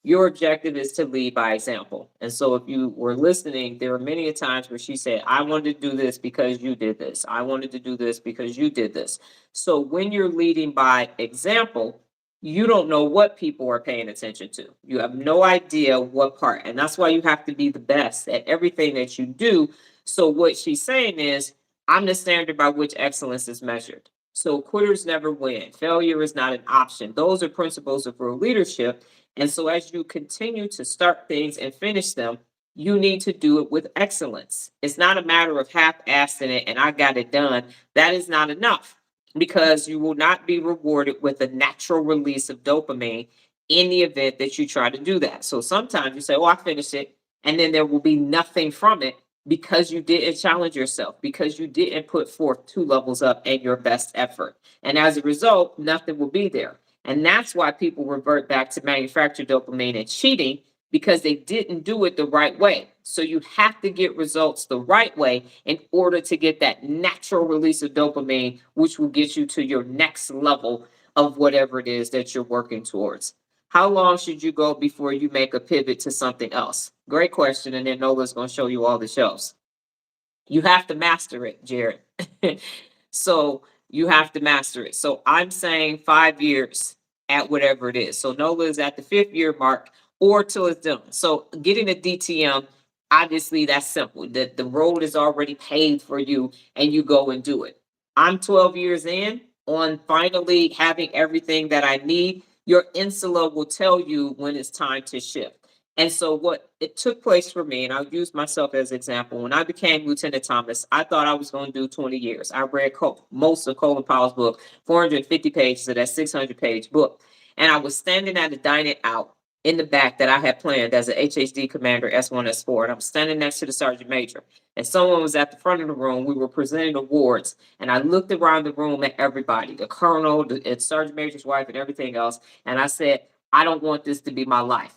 your objective is to lead by example. And so if you were listening, there were many a times where she said, I wanted to do this because you did this. I wanted to do this because you did this. So when you're leading by example, you don't know what people are paying attention to. You have no idea what part. And that's why you have to be the best at everything that you do. So what she's saying is, I'm the standard by which excellence is measured. So quitters never win. Failure is not an option. Those are principles of real leadership. And so as you continue to start things and finish them, You need to do it with excellence. It's not a matter of half-assing it and I got it done. That is not enough because you will not be rewarded with a natural release of dopamine in the event that you try to do that. So sometimes you say, "Oh, I finished it," and then there will be nothing from it because you didn't challenge yourself, because you didn't put forth two levels up and your best effort. And as a result, nothing will be there. And that's why people revert back to manufactured dopamine and cheating because they didn't do it the right way. So you have to get results the right way in order to get that natural release of dopamine, which will get you to your next level of whatever it is that you're working towards. How long should you go before you make a pivot to something else? Great question. And then Nola's going to show you all the shows. You have to master it, Jared. So you have to master it. So I'm saying 5 years at whatever it is. So Nola is at the 5th year mark or till it's done. So getting a DTM, obviously that's simple. The road is already paved for you and you go and do it. I'm 12 years in on finally having everything that I need. Your insula will tell you when it's time to shift. And so what it took place for me, and I'll use myself as an example. When I became Lieutenant Thomas, I thought I was going to do 20 years. I read most of Colin Powell's book, 450 pages of that 600-page book. And I was standing at a dining out in the back that I had planned as an HHD commander, S1, S4. And I'm standing next to the sergeant major. And someone was at the front of the room. We were presenting awards. And I looked around the room at everybody, the colonel, the sergeant major's wife, and everything else. And I said, I don't want this to be my life.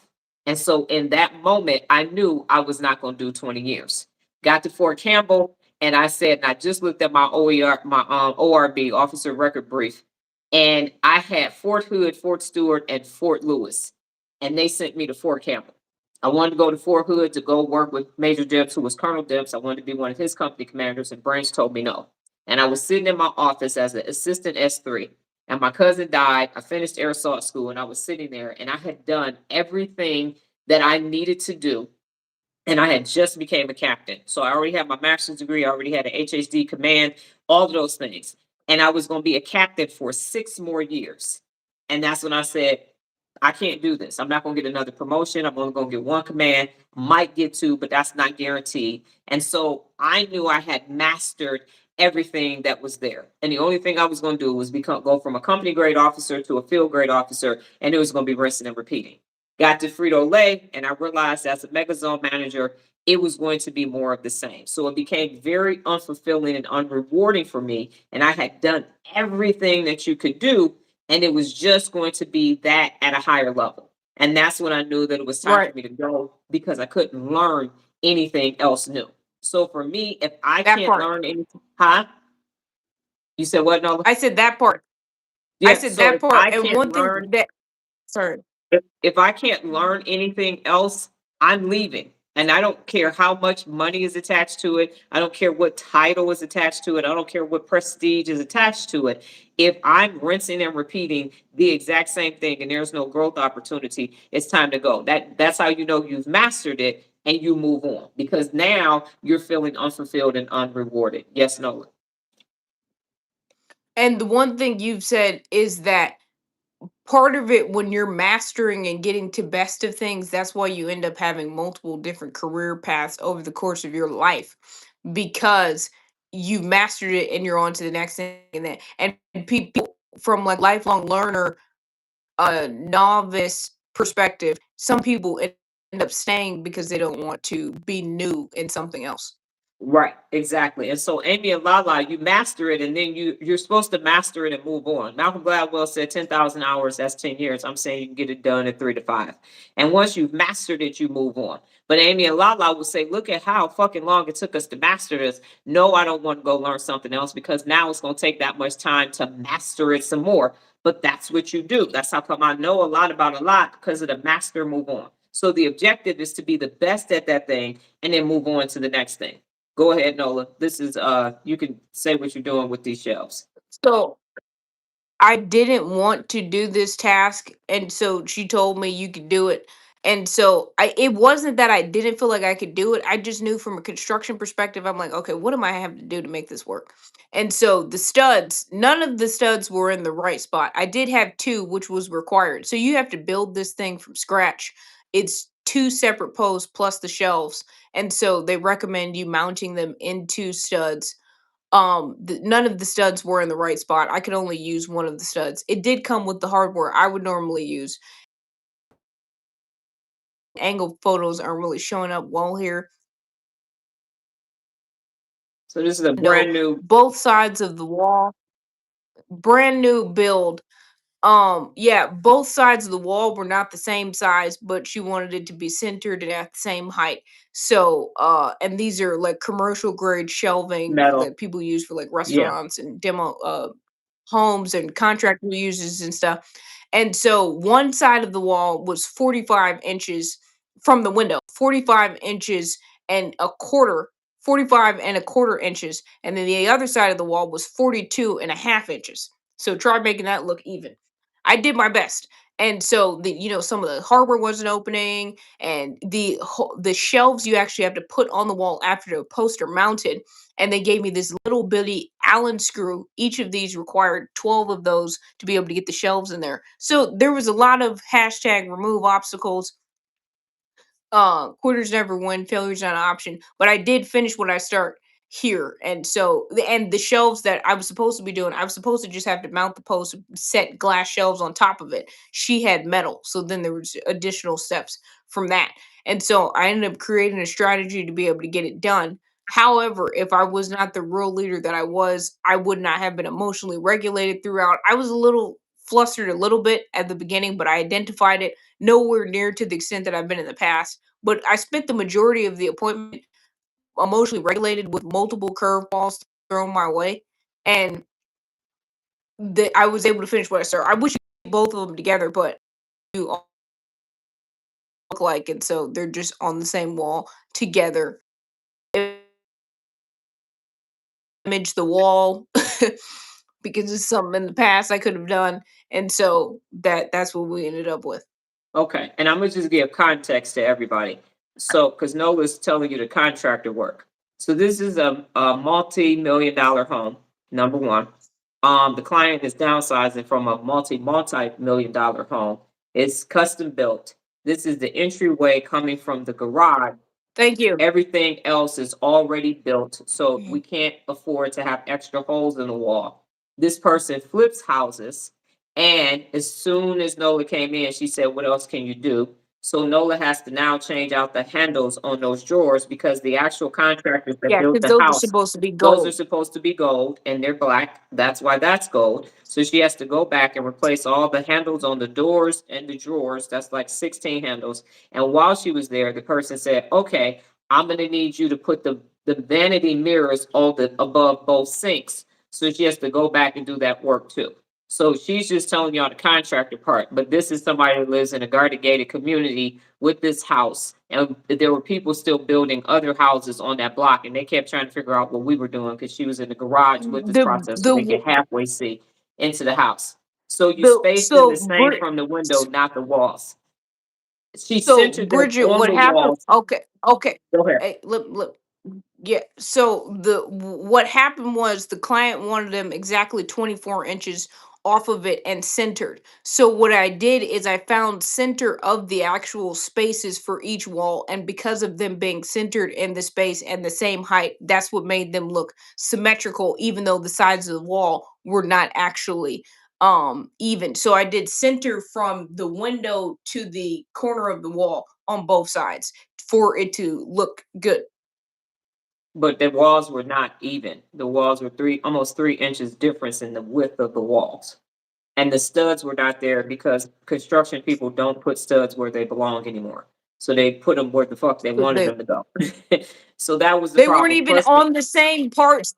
And so in that moment, I knew I was not going to do 20 years. Got to Fort Campbell, and I said, and I just looked at my OER, my ORB, Officer Record Brief, and I had Fort Hood, Fort Stewart, and Fort Lewis, and they sent me to Fort Campbell. I wanted to go to Fort Hood to go work with Major Dibs, who was Colonel Dibs. I wanted to be one of his company commanders, and Brains told me no. And I was sitting in my office as an assistant S3 and my cousin died. I finished air assault school and I was sitting there and I had done everything that I needed to do. And I had just became a captain. So I already had my master's degree. I already had an HHD command, all of those things. And I was going to be a captain for 6 more years. And that's when I said, I can't do this. I'm not going to get another promotion. I'm only going to get one command, might get two, but that's not guaranteed. And so I knew I had mastered everything that was there. And the only thing I was going to do was go from a company grade officer to a field grade officer, and it was going to be rinsing and repeating. Got to Frito Lay, and I realized as a mega zone manager, it was going to be more of the same. So it became very unfulfilling and unrewarding for me. And I had done everything that you could do, and it was just going to be that at a higher level. And that's when I knew that it was time for Right. me to go because I couldn't learn anything else new. So for me, if I That can't part. learn anything, huh? You said what, Nola? I said that part. I Yeah. said So that if part. I And can't one thing learn that, sorry. if I can't learn anything else, I'm leaving. And I don't care how much money is attached to it. I don't care what title is attached to it. I don't care what prestige is attached to it. If I'm rinsing and repeating the exact same thing and there's no growth opportunity, it's time to go. That's how you know you've mastered it and you move on because now you're feeling unfulfilled and unrewarded. Yes, Nola. And the one thing you've said is that part of it when you're mastering and getting to best of things, that's why you end up having multiple different career paths over the course of your life because you've mastered it and you're on to the next thing and people from like lifelong learner a novice perspective, some people end up staying because they don't want to be new in something else. Right, exactly. And so Amy and Lala, you master it and then you're supposed to master it and move on. Malcolm Gladwell said 10,000 hours, that's 10 years. I'm saying you can get it done in 3 to 5. And once you've mastered it, you move on. But Amy and Lala will say, look at how fucking long it took us to master this. No, I don't want to go learn something else because now it's going to take that much time to master it some more. But that's what you do. That's how come I know a lot about a lot because of the master move on. So the objective is to be the best at that thing and then move on to the next thing. Go ahead, Nola. This is you can say what you're doing with these shelves. So I didn't want to do this task, and so she told me you could do it. And so it wasn't that I didn't feel like I could do it. I just knew from a construction perspective, I'm like, okay, what am I have to do to make this work? And so the studs, none of the studs were in the right spot. I did have two, which was required. So you have to build this thing from scratch. It's two separate posts plus the shelves, and so they recommend you mounting them into studs. None of the studs were in the right spot. I could only use one of the studs. It did come with the hardware I would normally use. Angle photos aren't really showing up well here. So this is a No, brand new. both sides of the wall, brand new build. Yeah, both sides of the wall were not the same size, but she wanted it to be centered and at the same height. So, and these are like commercial grade shelving Metal. that people use for like Yeah. restaurants and demo homes and contractor uses and stuff. And so one side of the wall was 45 inches from the window, 45 inches and a quarter, 45 and a quarter inches. And then the other side of the wall was 42 and a half inches. So try making that look even. I did my best. And so some of the hardware wasn't opening, and the shelves you actually have to put on the wall after the poster mounted, and they gave me this little bitty Allen screw. Each of these required 12 of those to be able to get the shelves in there. So there was a lot of hashtag remove obstacles. Quitters never win, failure's not an option. But I did finish what I start here. And so the shelves that I was supposed to be doing, I was supposed to just have to mount the post, set glass shelves on top of it. She had metal. So then there was additional steps from that. And so I ended up creating a strategy to be able to get it done. However, if I was not the real leader that I was, I would not have been emotionally regulated throughout. I was a little flustered a little bit at the beginning, but I identified it nowhere near to the extent that I've been in the past. But I spent the majority of the appointment emotionally regulated with multiple curveballs thrown my way, and I was able to finish what I started. I wish you could both of them together, but you all look like, and so they're just on the same wall together. Image the wall because it's something in the past I could have done, and so that's what we ended up with. Okay, and I'm gonna just give context to everybody. So, because Nola's telling you the contractor work. So this is a multi-million-dollar home, number one. The client is downsizing from a multi-million dollar home. It's custom built. This is the entryway coming from the garage. Thank you. Everything else is already built, so we Mhm. can't afford to have extra holes in the wall. This person flips houses, and as soon as Nola came in, she said, "What else can you do?" So Nola has to now change out the handles on those drawers because the actual contractors that Yeah, built because the those are house, supposed to be those are gold. supposed to be gold and they're black. That's why that's gold. So she has to go back and replace all the handles on the doors and the drawers. That's like 16 handles. And while she was there, the person said, "Okay, I'm gonna need you to put the vanity mirrors all the above both sinks." So she has to go back and do that work too. So she's just telling you on the contractor part, but this is somebody who lives in a guarded gated community with this house. And there were people still building other houses on that block, and they kept trying to figure out what we were doing because she was in the garage with this The process so the they could w- halfway see into the house. So you the spaced them so the same Brit from the window, not the walls. She so centered them Bridget, on what the happened? walls. Okay, okay. Go ahead. Hey, look. Yeah. So what happened was the client wanted them exactly 24 inches off of it and centered. So what I did is I found center of the actual spaces for each wall, and because of them being centered in the space and the same height, that's what made them look symmetrical, even though the sides of the wall were not actually even. So I did center from the window to the corner of the wall on both sides for it to look good. But the walls were not even. The walls were almost 3 inches difference in the width of the walls. And the studs were not there because construction people don't put studs where they belong anymore. So they put them where the fuck they So wanted them to go. So that was the they weren't problem. even Plus on the same parts.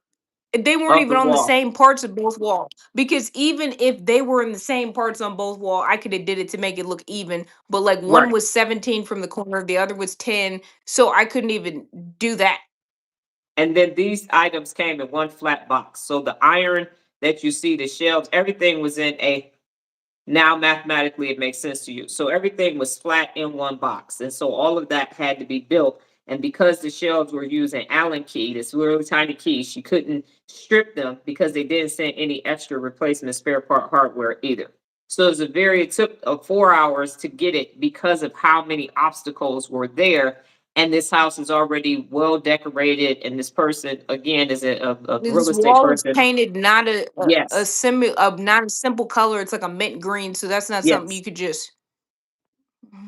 They weren't of the even on the wall. same parts of both walls. Because even if they were in the same parts on both wall, I could have did it to make it look even. But like one Right. was 17 from the corner, the other was 10. So I couldn't even do that. And then these items came in one flat box. So the iron that you see, the shelves, everything was in a. Now mathematically it makes sense to you. So everything was flat in one box. And so all of that had to be built. And because the shelves were using Allen key, this really tiny key, she couldn't strip them because they didn't send any extra replacement spare part hardware either. So it took 4 hours to get it because of how many obstacles were there. And this house is already well decorated. And this person, again, is a real This estate wall is person. painted not a Yes. not a simple color. It's like a mint green, so that's not something you Yes. could just.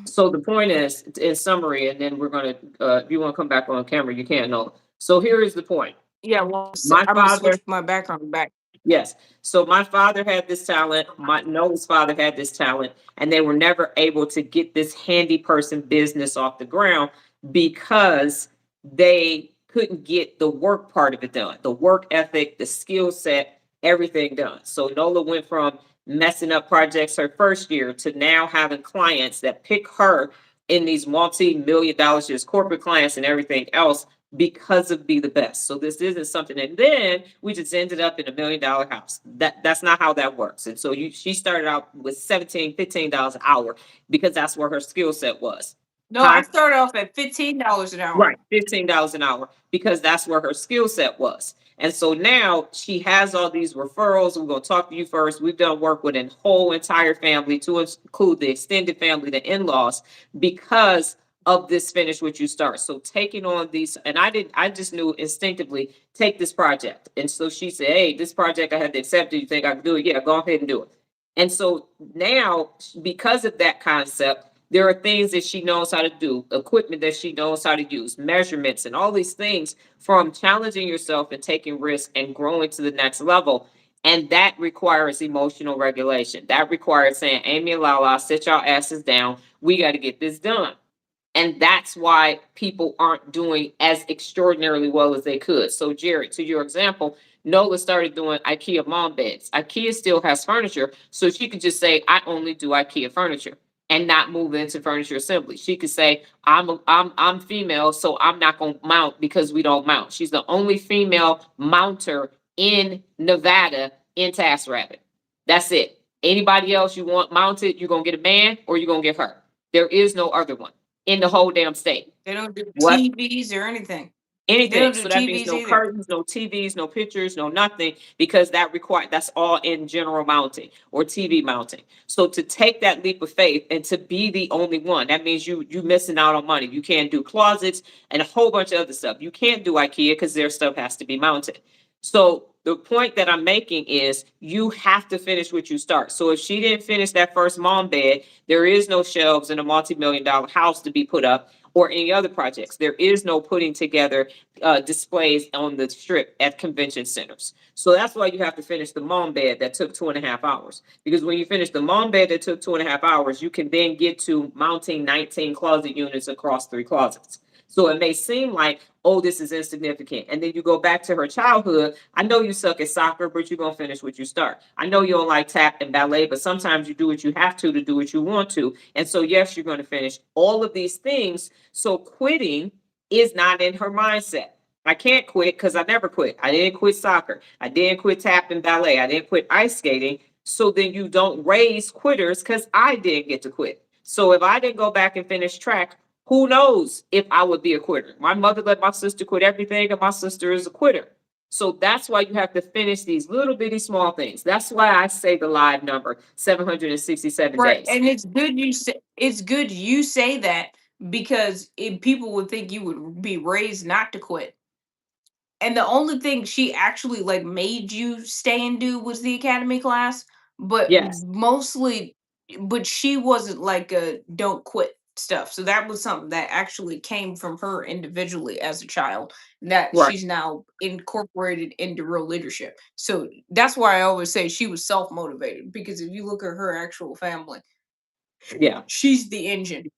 So the point is, in summary, and then we're going to, if you want to come back on camera, you can. No. So here is the point. Yeah, well, My I'm gonna father switch my background back. Yes. So my father had this talent. My Nola's father had this talent, and they were never able to get this handy person business off the ground because they couldn't get the work part of it done, the work ethic, the skill set, everything done. So Nola went from messing up projects her first year to now having clients that pick her in these multi-million dollars, just corporate clients and everything else because of Be the Best. So this isn't something, and then we just ended up in $1 million house. That's not how that works. And so she started out with 17, $15 an hour because that's where her skill set was. No, I Huh? started off at $15 an hour. Right, $15 an hour because that's where her skill set was. And so now she has all these referrals. We're going to talk to you first. We've done work with a whole entire family to include the extended family, the in-laws, because of this finish what you start. So taking on these, and I just knew instinctively, take this project. And so she said, hey, this project I had to accept. Do you think I can do it? Yeah, go ahead and do it. And so now, because of that concept, there are things that she knows how to do, equipment that she knows how to use, measurements, and all these things from challenging yourself and taking risks and growing to the next level. And that requires emotional regulation. That requires saying, Amy and Lala, sit your asses down. We got to get this done. And that's why people aren't doing as extraordinarily well as they could. So, Jerry, to your example, Nola started doing IKEA mom beds. IKEA still has furniture, so she could just say, I only do IKEA furniture and not move into furniture assembly. She could say, I'm female, so I'm not gonna mount because we don't mount. She's the only female mounter in Nevada in TaskRabbit. That's it. Anybody else you want mounted, you're gonna get a man or you're gonna get her. There is no other one in the whole damn state. They don't do What? TVs or anything. They Anything. don't do So that means TVs no either. curtains, no TVs, no pictures, no nothing, because that's all in general mounting or TV mounting. So to take that leap of faith and to be the only one, that means you missing out on money. You can't do closets and a whole bunch of other stuff. You can't do IKEA because their stuff has to be mounted. So the point that I'm making is you have to finish what you start. So if she didn't finish that first mom bed, there is no shelves in a multi-million dollar house to be put up or any other projects. There is no putting together displays on the strip at convention centers. So that's why you have to finish the mom bed that took 2.5 hours. Because when you finish the mom bed that took 2.5 hours, you can then get to mounting 19 closet units across 3 closets. So it may seem like, oh, this is insignificant. And then you go back to her childhood. I know you suck at soccer, but you're going to finish what you start. I know you don't like tap and ballet, but sometimes you do what you have to do what you want to. And so, yes, you're going to finish all of these things. So quitting is not in her mindset. I can't quit because I never quit. I didn't quit soccer. I didn't quit tap and ballet. I didn't quit ice skating. So then you don't raise quitters because I didn't get to quit. So if I didn't go back and finish track, who knows if I would be a quitter? My mother let my sister quit everything, and my sister is a quitter. So that's why you have to finish these little bitty small things. That's why I say the live number 767 Right, days. and it's good you say that because people would think you would be raised not to quit. And the only thing she actually like made you stay and do was the academy class, but Yes, mostly, but she wasn't like a don't quit stuff. So that was something that actually came from her individually as a child that right. she's now incorporated into real leadership. So that's why I always say she was self motivated because if you look at her actual family, Yeah. she's the engine.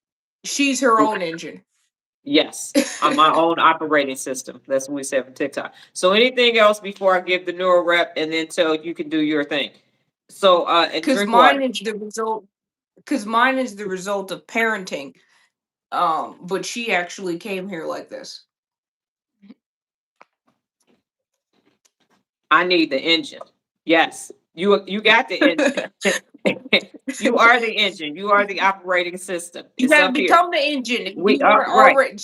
She's her own engine. Yes, on my own operating system. That's what we said for TikTok. So anything else before I give the Neuro Rep and then tell you can do your thing. So and Cause drink water. mine is the result because mine is the result of parenting. But she actually came here like this. I need the engine. Yes, you got the engine. You are the engine. You are the operating system. You It's gotta up here. become the engine. If We you are weren't right. already,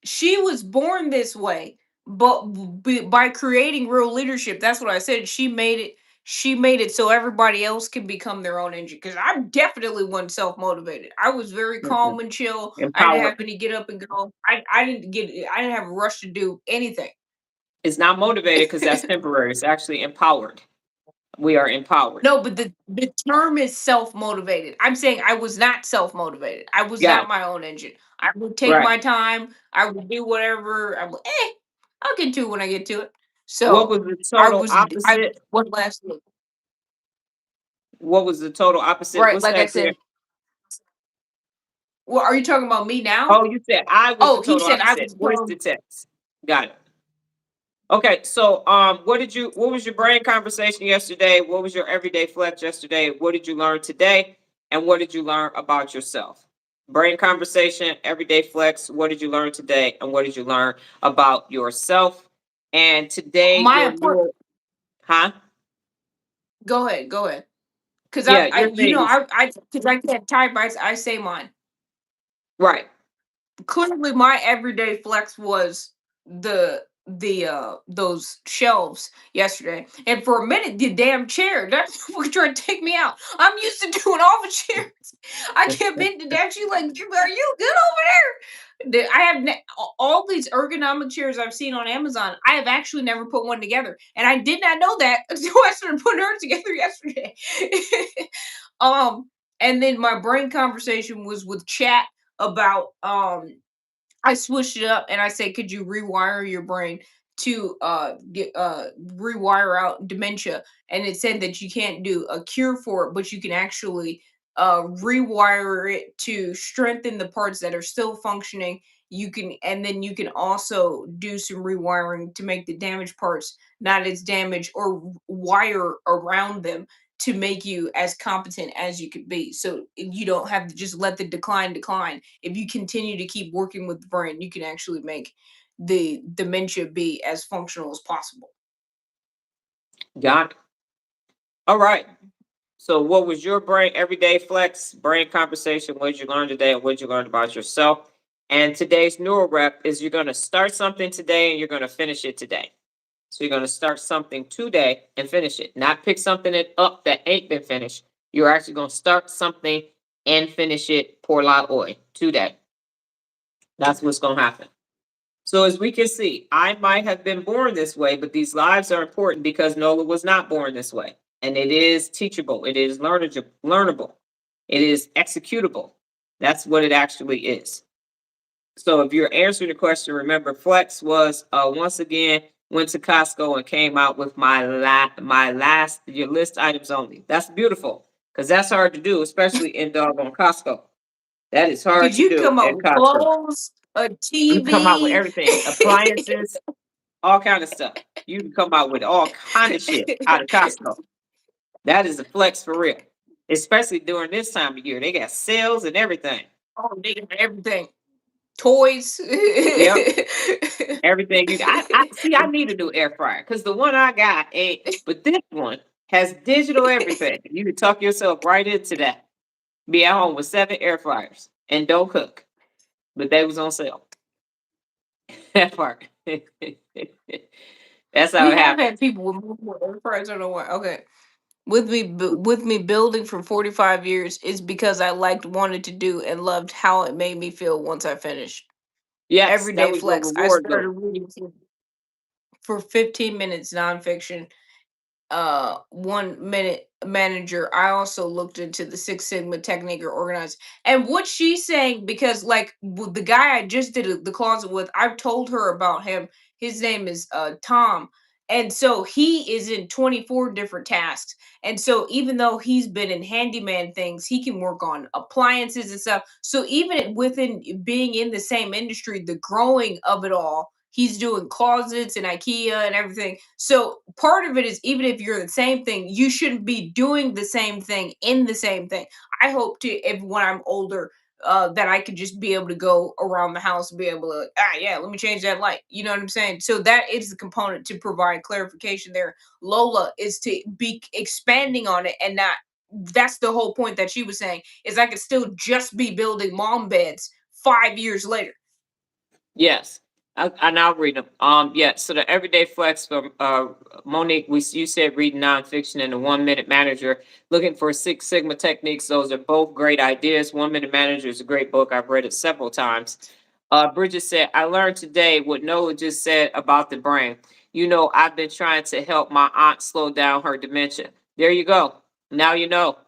she was born this way, but by creating real leadership, that's what I said. She made it. she made it so everybody else can become their own engine. Because I definitely wasn't self motivated. I was very Mhm. calm and chill. I didn't Empowered. have any get up and go. I didn't have a rush to do anything. It's not motivated because that's temporary. It's actually empowered. We are empowered. No, but the term is self motivated. I'm saying I was not self motivated. I was Got not it. my own engine. I would take Right. my time. I would do whatever. I would, I'll get to it when I get to it. What So was the total I opposite? what last week. What was the total opposite? Right, What's like I that, Greg? said. Well, are you talking about me now? Oh, you said I was the Oh, he total said I opposite. was Voice to text. Got it. Okay, so what was your brain conversation yesterday? What was your everyday flex yesterday? What did you learn today? And what did you learn about yourself? Brain conversation, everyday flex, what did you learn today? And what did you learn about yourself? And today my your appointment. new huh? Go ahead, go ahead. Because Yeah, I your thing is because I can't type. I say mine. right. Clearly my everyday flex was the those shelves yesterday, and for a minute the damn chair that was trying to take me out. I'm used to doing all the chairs. I kept hitting the damn. She like, are you good over there? I have all these ergonomic chairs I've seen on Amazon. I have actually never put one together, and I did not know that until I started putting hers together yesterday. um, and then my brain conversation was with chat about I switched it up and I said, could you rewire your brain to get rewire out dementia? And it said that you can't do a cure for it, but you can actually rewire it to strengthen the parts that are still functioning. You can, and then you can also do some rewiring to make the damaged parts not as damaged, or wire around them to make you as competent as you could be. So you don't have to just let the decline. If you continue to keep working with the brain, you can actually make the dementia be as functional as possible. Got it. All right. So what was your brain everyday flex, brain conversation? What did you learn today and what did you learn about yourself? And today's Neuro Rep is you're going to start something today and you're going to finish it today. So you're going to start something today and finish it. Not pick something up that ain't been finished. You're actually going to start something and finish it pour la oil today. That's what's going to happen. So as we can see, I might have been born this way, but these lives are important because Nola was not born this way. And it is teachable. It is learnable. It is executable. That's what it actually is. So if you're answering the question, remember Flex was once again went to Costco and came out with my last your list items only. That's beautiful because that's hard to do, especially in doggone Costco. That is hard Because to you do come up at with Costco. clothes, a You come out with TV. everything, appliances, all kind of stuff. You can come out with all kind of shit out of Costco. That is a flex for real, especially during this time of year. They got sales and everything. Oh, they got everything. Toys. Yep, everything you. I see. I need a new air fryer because the one I got ain't. But this one has digital everything. You can tuck yourself right into that. Be at home with 7 air fryers and don't cook. But they was on sale. That part. That's how We it have happened. had people with multiple air fryers. I don't know why. Okay. With me building for 45 years is because I liked, wanted to do, and loved how it made me feel once I finished. Yes, that Everyday was your flex. I reward started goal. reading for 15 minutes nonfiction, 1 minute manager. I also looked into the Six Sigma technique or organize. And what she's saying, because like with the guy I just did the closet with, I've told her about him. His name is Tom. And so he is in 24 different tasks. And so even though he's been in handyman things, he can work on appliances and stuff. So even within being in the same industry, the growing of it all, he's doing closets and IKEA and everything. So part of it is, even if you're the same thing, you shouldn't be doing the same thing in the same thing. I hope to, if when I'm older, that I could just be able to go around the house and be able to, yeah, let me change that light. You know what I'm saying? So that is the component to provide clarification there. Lola is to be expanding on it and not. That's the whole point that she was saying, is I could still just be building mom beds 5 years later. Yes. And I'll read them. Yeah. So the everyday flex from Monique, you said read nonfiction and the 1 Minute Manager, looking for Six Sigma techniques. Those are both great ideas. 1 Minute Manager is a great book. I've read it several times. Bridget said, I learned today what Nola just said about the brain. You know, I've been trying to help my aunt slow down her dementia. There you go. Now you know.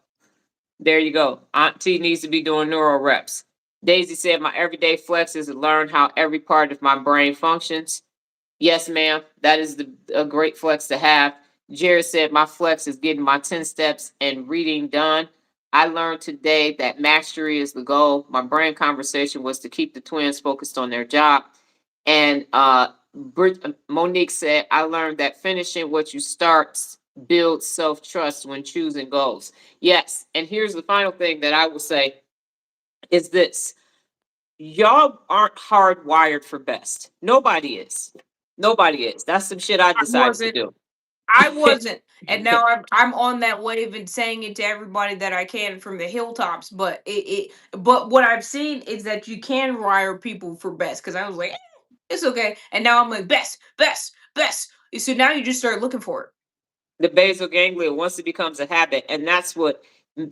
There you go. Aunt T needs to be doing Neuro Reps. Daisy said, my everyday flex is to learn how every part of my brain functions. Yes, ma'am. That is a great flex to have. Jared said, my flex is getting my 10 steps and reading done. I learned today that mastery is the goal. My brain conversation was to keep the twins focused on their job. And Monique said, I learned that finishing what you start builds self trust when choosing goals. Yes. And here's the final thing that I will say is this: y'all aren't hardwired for best. Nobody is. Nobody is. That's some shit I I decided to wasn't. do. I wasn't. And now I'm on that wave and saying it to everybody that I can from the hilltops. But but what I've seen is that you can wire people for best, because I was like, it's okay. And now I'm like, best, best, best. So now you just start looking for it. The basal ganglia, once it becomes a habit, and that's what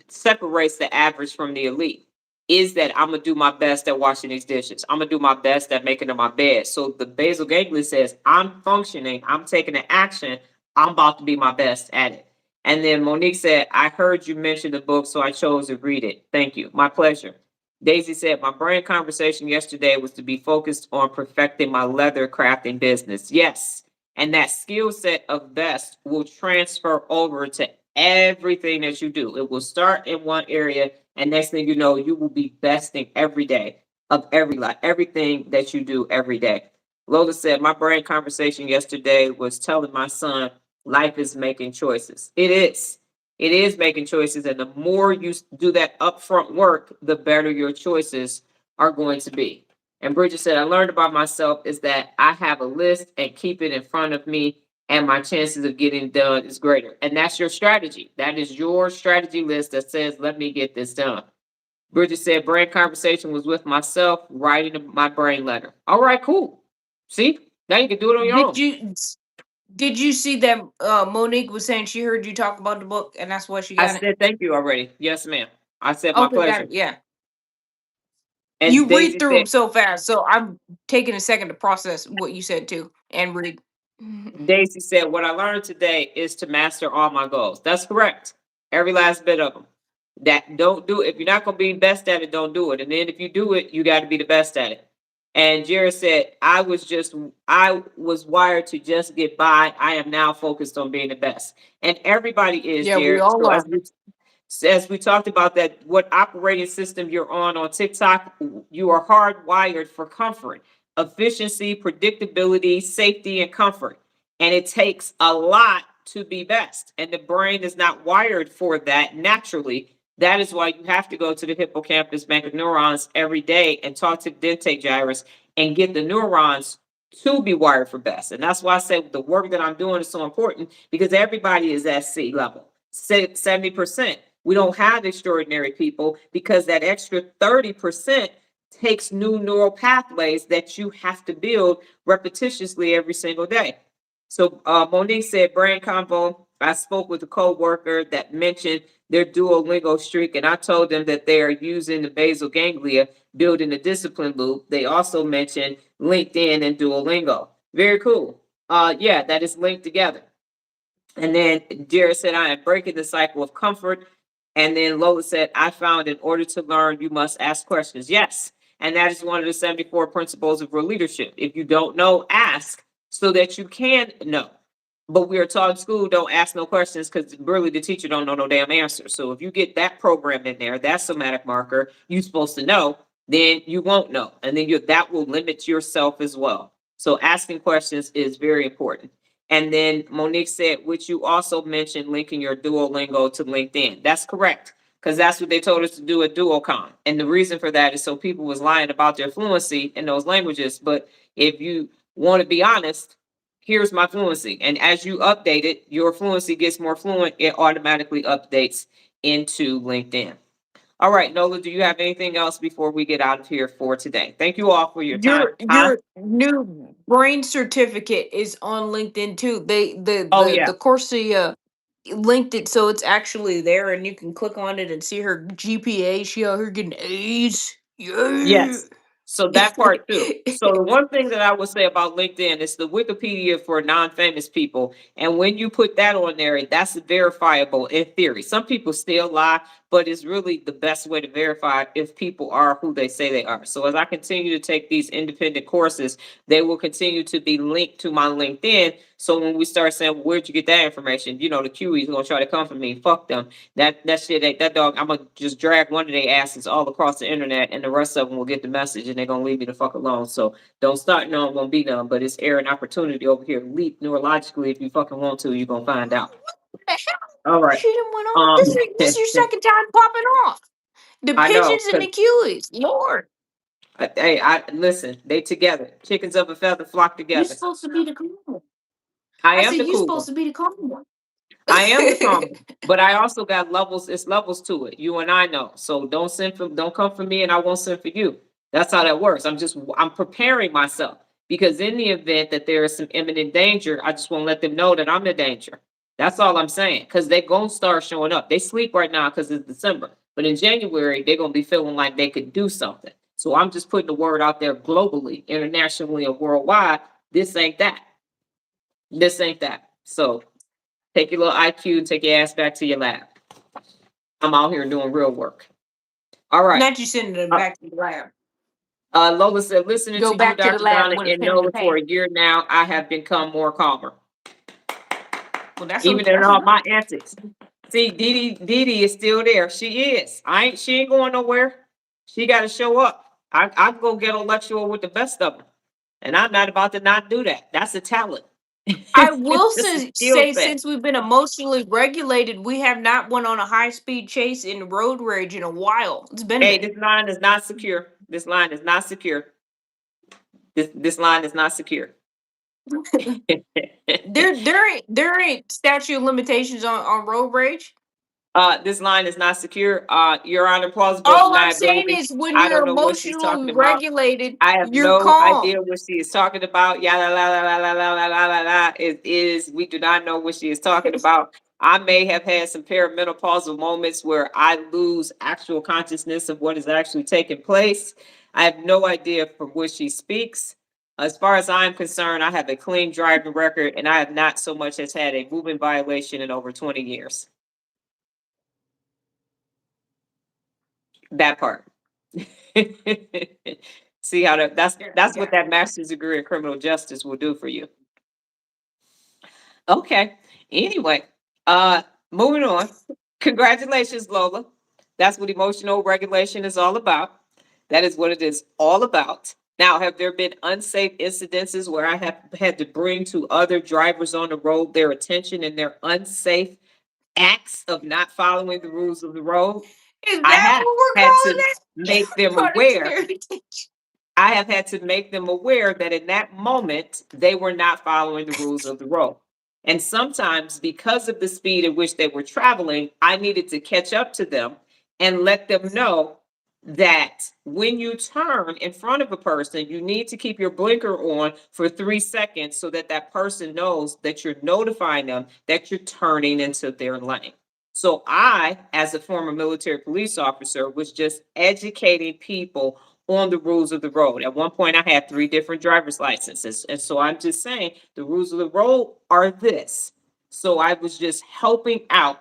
separates the average from the elite, is that I'm gonna do my best at washing these dishes. I'm gonna do my best at making them my bed. So the basal ganglia says, I'm functioning, I'm taking an action, I'm about to be my best at it. And then Monique said, I heard you mention the book, so I chose to read it. Thank you. My pleasure. Daisy said, my brain conversation yesterday was to be focused on perfecting my leather crafting business. Yes. And that skill set of best will transfer over to everything that you do. It will start in one area, and next thing you know, you will be besting every day of everything that you do every day. Lola said, my brain conversation yesterday was telling my son, life is making choices. It is. It is making choices. And the more you do that upfront work, the better your choices are going to be. And Bridget said, I learned about myself is that I have a list and keep it in front of me, and my chances of getting done is greater. And that's your strategy. That is your strategy list that says, let me get this done. Bridget said, brain conversation was with myself, writing my brain letter. All right, cool. See, now you can do it on your Did own. you did you see that Monique was saying she heard you talk about the book and that's why she I got it? said thank you already. Yes, ma'am. I said my Okay, got pleasure. it. Yeah. And You read Daisy through said, them so fast, so I'm taking a second to process what you said too and read. Daisy said, what I learned today is to master all my goals. That's correct. Every last bit of them. That don't do it. If you're not going to be best at it, don't do it. And then if you do it, you got to be the best at it. And Jared said, I was wired to just get by. I am now focused on being the best. And everybody is, Yeah, we Jared. all are. So as we talked about that, what operating system you're on TikTok, you are hardwired for comfort, efficiency, predictability, safety, and comfort. And it takes a lot to be best. And the brain is not wired for that naturally. That is why you have to go to the hippocampus bank of neurons every day and talk to the dentate gyrus and get the neurons to be wired for best. And that's why I say the work that I'm doing is so important, because everybody is at sea level. 70%. We don't have extraordinary people because that extra 30% takes new neural pathways that you have to build repetitiously every single day. So Monique said, brain combo. I spoke with a coworker that mentioned their Duolingo streak, and I told them that they are using the basal ganglia, building the discipline loop. They also mentioned LinkedIn and Duolingo. Very cool. Yeah, that is linked together. And then Jared said, I am breaking the cycle of comfort. And then Lola said, I found in order to learn, you must ask questions. Yes. And that is one of the 74 principles of real leadership. If you don't know, ask so that you can know. But we are taught in school, don't ask no questions, because really the teacher don't know no damn answer. So if you get that program in there, that somatic marker, you're supposed to know, then you won't know. And then that will limit yourself as well. So asking questions is very important. And then Monique said, which you also mentioned, linking your Duolingo to LinkedIn. That's correct, because that's what they told us to do at Duocon. And the reason for that is so people was lying about their fluency in those languages. But if you want to be honest, here's my fluency. And as you update it, your fluency gets more fluent. It automatically updates into LinkedIn. All right, Nola, do you have anything else before we get out of here for today? Thank you all for your time. Huh? Your new brain certificate is on LinkedIn too. They Oh yeah. the Corsia linked it so it's actually there and you can click on it and see her GPA. She out here getting A's. Yeah. Yes. So that part too. So the one thing that I would say about LinkedIn is the Wikipedia for non-famous people. And when you put that on there, that's verifiable in theory. Some people still lie, but it's really the best way to verify if people are who they say they are. So as I continue to take these independent courses, they will continue to be linked to my LinkedIn. So when we start saying, well, where'd you get that information? You know, the QE is gonna try to come for me. Fuck them. That shit ain't that dog. I'm gonna just drag one of their asses all across the internet, and the rest of them will get the message, and they're gonna leave me the fuck alone. So don't start knowing won't be none, but it's air and opportunity over here. Leap neurologically if you fucking want to. You're gonna find out. What the hell? All right. She done went on. Um, This is your second time popping off. The I know, pigeons and cause the Kiwis. Lord, hey, I listen. They together. Chickens of a feather flock you together. supposed to be the cool one. I I am said the you cool supposed one. to be the calm one. I am the calm one, but I also got levels. It's levels to it. You and I know. So don't come for me, and I won't send for you. That's how that works. I'm preparing myself because in the event that there is some imminent danger, I just won't let them know that I'm the danger. That's all I'm saying. Because they gonna start showing up. They sleep right now because it's December, but in January they're gonna be feeling like they could do something. So I'm just putting the word out there globally, internationally, and worldwide. This ain't that. This ain't that. So take your little IQ and take your ass back to your lab. I'm out here doing real work. All right. Not you sending them Uh, back to the lab. Lola said, listening Go to you, back to the Dr. lab Donna, with a and pen and a Nola for pad. a year now, I have become more calmer, Well, that's even in that's all good. my antics. See, Didi is still there. She is. She ain't going nowhere. She got to show up. I go get intellectual with the best of them. And I'm not about to not do that. That's a talent. I will It's a skill say, set. since we've been emotionally regulated, we have not went on a high speed chase in road rage in a while. It's been a Hey, minute. this line is not secure. This line is not secure. This line is not secure. There ain't statute of limitations on road rage. This line is not secure. Your Honor, plausible All I'm saying deniability. is when I you're don't know what she's emotionally talking about. regulated, I have you're no calm. idea what she is talking about. Yada la la la la la la la la la. It is. We do not know what she is talking about. I may have had some perimenopausal moments where I lose actual consciousness of what is actually taking place. I have no idea from what she speaks. As far as I'm concerned, I have a clean driving record, and I have not so much as had a movement violation in over 20 years. That part. See how that's Yeah. what that master's degree in criminal justice will do for you. Okay. Anyway, uh moving on. Congratulations, Lola. That's what emotional regulation is all about. That is what it is all about. Now, have there been unsafe incidences where I have had to bring to other drivers on the road their attention and their unsafe acts of not following the rules of the road? Is I that have what we're had calling to it? make them aware. Monetary. I have had to make them aware that in that moment, they were not following the rules of the road. And sometimes, because of the speed at which they were traveling, I needed to catch up to them and let them know that when you turn in front of a person, you need to keep your blinker on for 3 seconds so that that person knows that you're notifying them that you're turning into their lane. So I, as a former military police officer, was just educating people on the rules of the road. At one point, I had 3 different driver's licenses. And so I'm just saying the rules of the road are this. So I was just helping out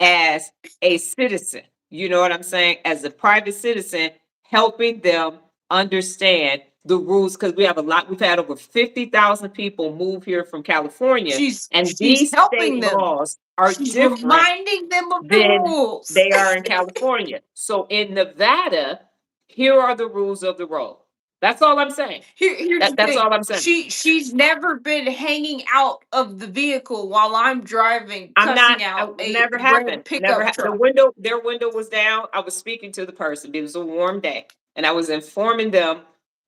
as a citizen. You know what I'm saying? As a private citizen, helping them understand the rules because we have a lot. We've had over 50,000 people move here from California, and She's these helping state them. laws are She's different reminding them of the than rules. they are in California. So in Nevada, here are the rules of the road. That's all I'm saying. Here's the That's thing. all I'm saying. She's never been hanging out of the vehicle while I'm driving, I'm not. cussing out a Never happened. red pickup The truck. window. Their window was down. I was speaking to the person. It was a warm day, and I was informing them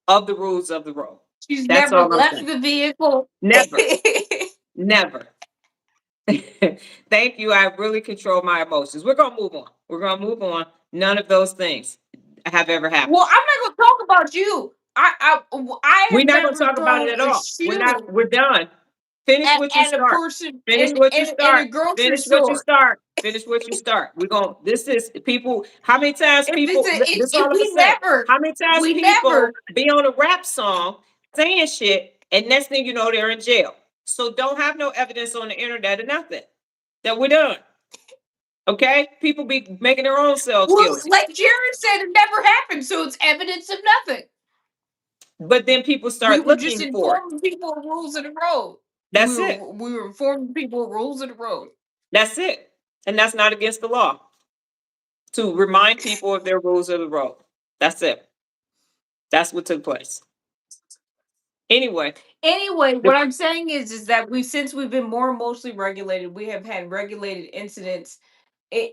of the rules of the road. She's That's never all I'm left saying. the vehicle. Never. Never. Thank you. I really control my emotions. We're gonna move on. We're gonna move on. None of those things have ever happened. Well, I'm not gonna talk about you. I We're have not going to never talk about it thrown at a all. shoe We're done. Finish what you at a start. person Finish what you in start. a grocery Finish what you store. start. Finish what you start. We're going, this is people, how many times If it's people, a this is all if I'm going to say. How many times we people never be on a rap song saying shit and next thing you know, they're in jail. So don't have no evidence on the internet or nothing that we're done. Okay? People be making their own selves well, guilty. like Jared said, it never happened, so it's evidence of nothing. But then people We start were just looking for it. informing people of rules of the road. That's it. We were informing people of rules of the road. That's it. And that's not against the law to remind people of their rules of the road. That's it. That's what took place. Anyway, Anyway, the, what I'm saying is that since we've been more emotionally regulated, we have had regulated incidents in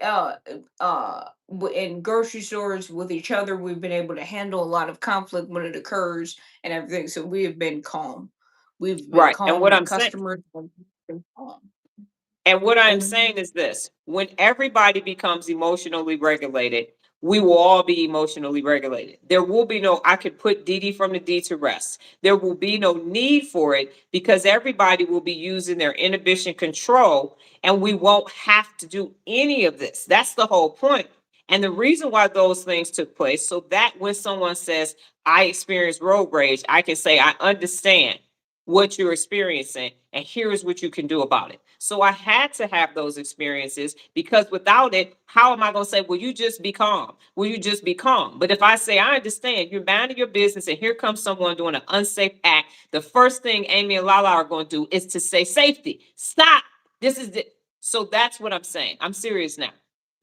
grocery stores with each other. We've been able to handle a lot of conflict when it occurs and everything, so we have been calm. We've been right. And calm what with I'm saying, customers. We've been calm. and what I'm Mhm. saying is this: when everybody becomes emotionally regulated, we will all be emotionally regulated. There will be no, I could put Dee Dee from the D to rest. There will be no need for it because everybody will be using their inhibition control and we won't have to do any of this. That's the whole point. And the reason why those things took place, so that when someone says, I experienced road rage, I can say, I understand what you're experiencing and here's what you can do about it. So I had to have those experiences because without it, how am I going to say, well, you just be calm? Will you just be calm? But if I say, I understand, you're minding your business and here comes someone doing an unsafe act, the first thing Amy and Lala are going to do is to say safety. Stop. This is it. So that's what I'm saying. I'm serious now.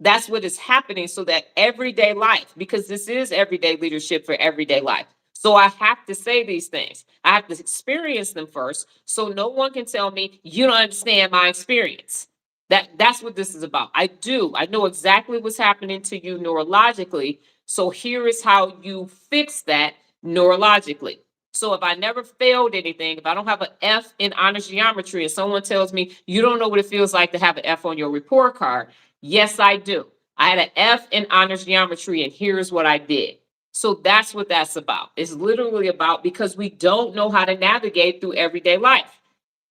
That's what is happening so that everyday life, because this is everyday leadership for everyday life. So I have to say these things. I have to experience them first. So no one can tell me you don't understand my experience. That's what this is about. I do. I know exactly what's happening to you neurologically. So here is how you fix that neurologically. So if I never failed anything, if I don't have an F in honors geometry and someone tells me you don't know what it feels like to have an F on your report card, yes, I do. I had an F in honors geometry and here's what I did. So that's what that's about. It's literally about because we don't know how to navigate through everyday life.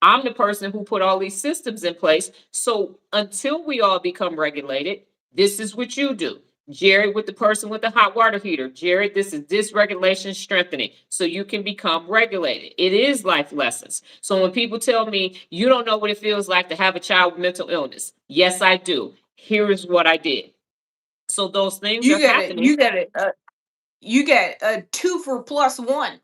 I'm the person who put all these systems in place. So until we all become regulated, this is what you do. Jared with the person with the hot water heater. Jared, this is dysregulation strengthening so you can become regulated. It is life lessons. So when people tell me you don't know what it feels like to have a child with mental illness, yes, I do. Here is what I did. So those things You are get it. happening. You get a 2 for +1.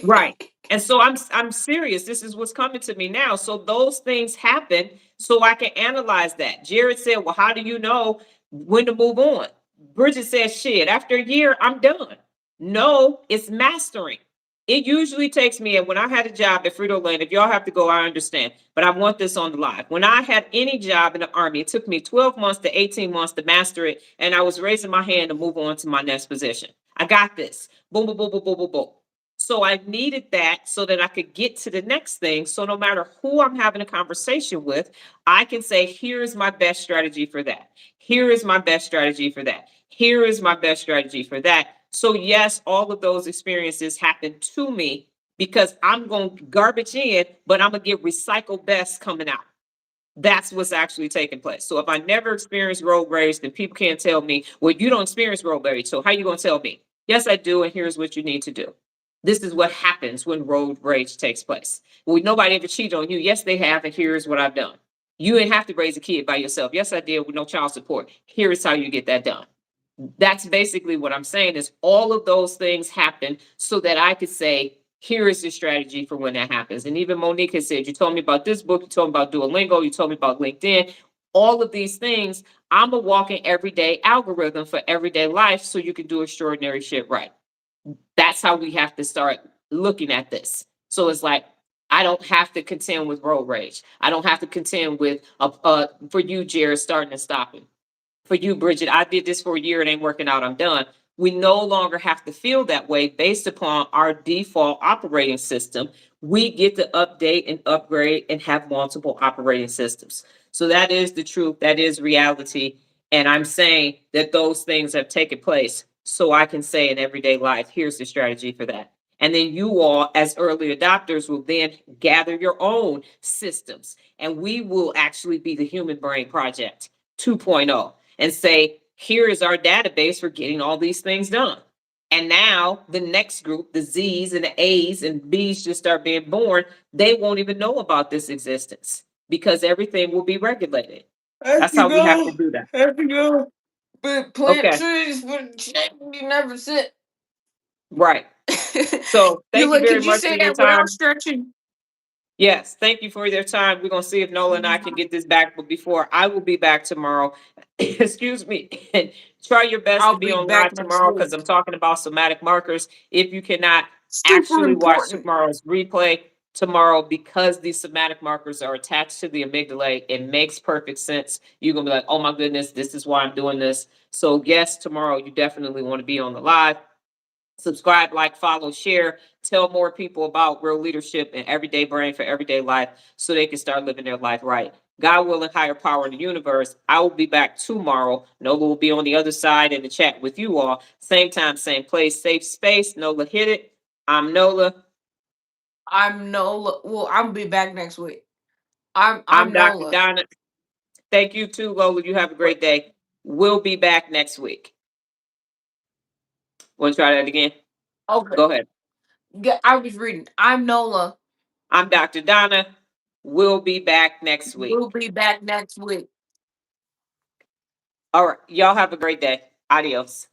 Right. And so I'm serious. This is what's coming to me now. So those things happen so I can analyze that. Jared said, well, how do you know when to move on? Bridget said, shit, after a year, I'm done. No, it's mastering. It usually takes me, and when I had a job at Frito Lane, if y'all have to go, I understand. But I want this on the live. When I had any job in the Army, it took me 12 months to 18 months to master it. And I was raising my hand to move on to my next position. I got this. Boom, boom, boom, boom, boom, boom, boom. So I needed that so that I could get to the next thing. So no matter who I'm having a conversation with, I can say, here is my best strategy for that. Here is my best strategy for that. Here is my best strategy for that. So yes, all of those experiences happen to me because I'm going to garbage in, but I'm going to get recycled best coming out. That's what's actually taking place. So if I never experienced road rage, then people can't tell me, well, you don't experience road rage. So how are you going to tell me? Yes, I do. And here's what you need to do. This is what happens when road rage takes place. Well, nobody ever cheated on you. Yes, they have. And here's what I've done. You didn't have to raise a kid by yourself. Yes, I did with no child support. Here is how you get that done. That's basically what I'm saying is all of those things happen so that I could say, here is the strategy for when that happens. And even Monique has said, you told me about this book, you told me about Duolingo, you told me about LinkedIn, all of these things. I'm a walking everyday algorithm for everyday life so you can do extraordinary shit right. That's how we have to start looking at this. So it's like, I don't have to contend with road rage. I don't have to contend with, for you, Jared, starting and stopping. For you, Bridget, I did this for a year, it ain't working out, I'm done. We no longer have to feel that way based upon our default operating system. We get to update and upgrade and have multiple operating systems. So that is the truth, that is reality. And I'm saying that those things have taken place so I can say in everyday life, here's the strategy for that. And then you all, as early adopters, will then gather your own systems. And we will actually be the Human Brain Project 2.0 and say, here is our database for getting all these things done. And now the next group, the Z's and the A's and B's just start being born, they won't even know about this existence because everything will be regulated. Have That's to how we have to go. do that. Have to go. But plant Okay, trees for shit you never sit. right. So You thank you like? very Could you much for say your that without time. stretching? Yes, thank you for your time. We're gonna see if Nola and I can get this back, but before I will be back tomorrow. Excuse me. And try your best to I'll be be on back live next tomorrow because week. I'm talking about somatic markers. If you cannot Super actually watch important. tomorrow's replay tomorrow because these somatic markers are attached to the amygdala, it makes perfect sense. You're gonna be like, oh my goodness, this is why I'm doing this. So yes, tomorrow you definitely want to be on the live. Subscribe, like, follow, share, tell more people about real leadership and everyday brain for everyday life so they can start living their life right. God willing, higher power in the universe. I will be back tomorrow. Nola will be on the other side in the chat with you all. Same time, same place, safe space. Nola hit it. I'm Nola. I'm Nola. Well, I'll be back next week. I'm I'm Dr. Nola. Donna. Thank you too, Lola. You have a Wait. great day. We'll be back next week. Want to try that again? Okay. Go ahead. I was reading. I'm Nola. I'm Dr. Donna. We'll be back next We'll week. be back next week. All right. Y'all have a great day. Adios.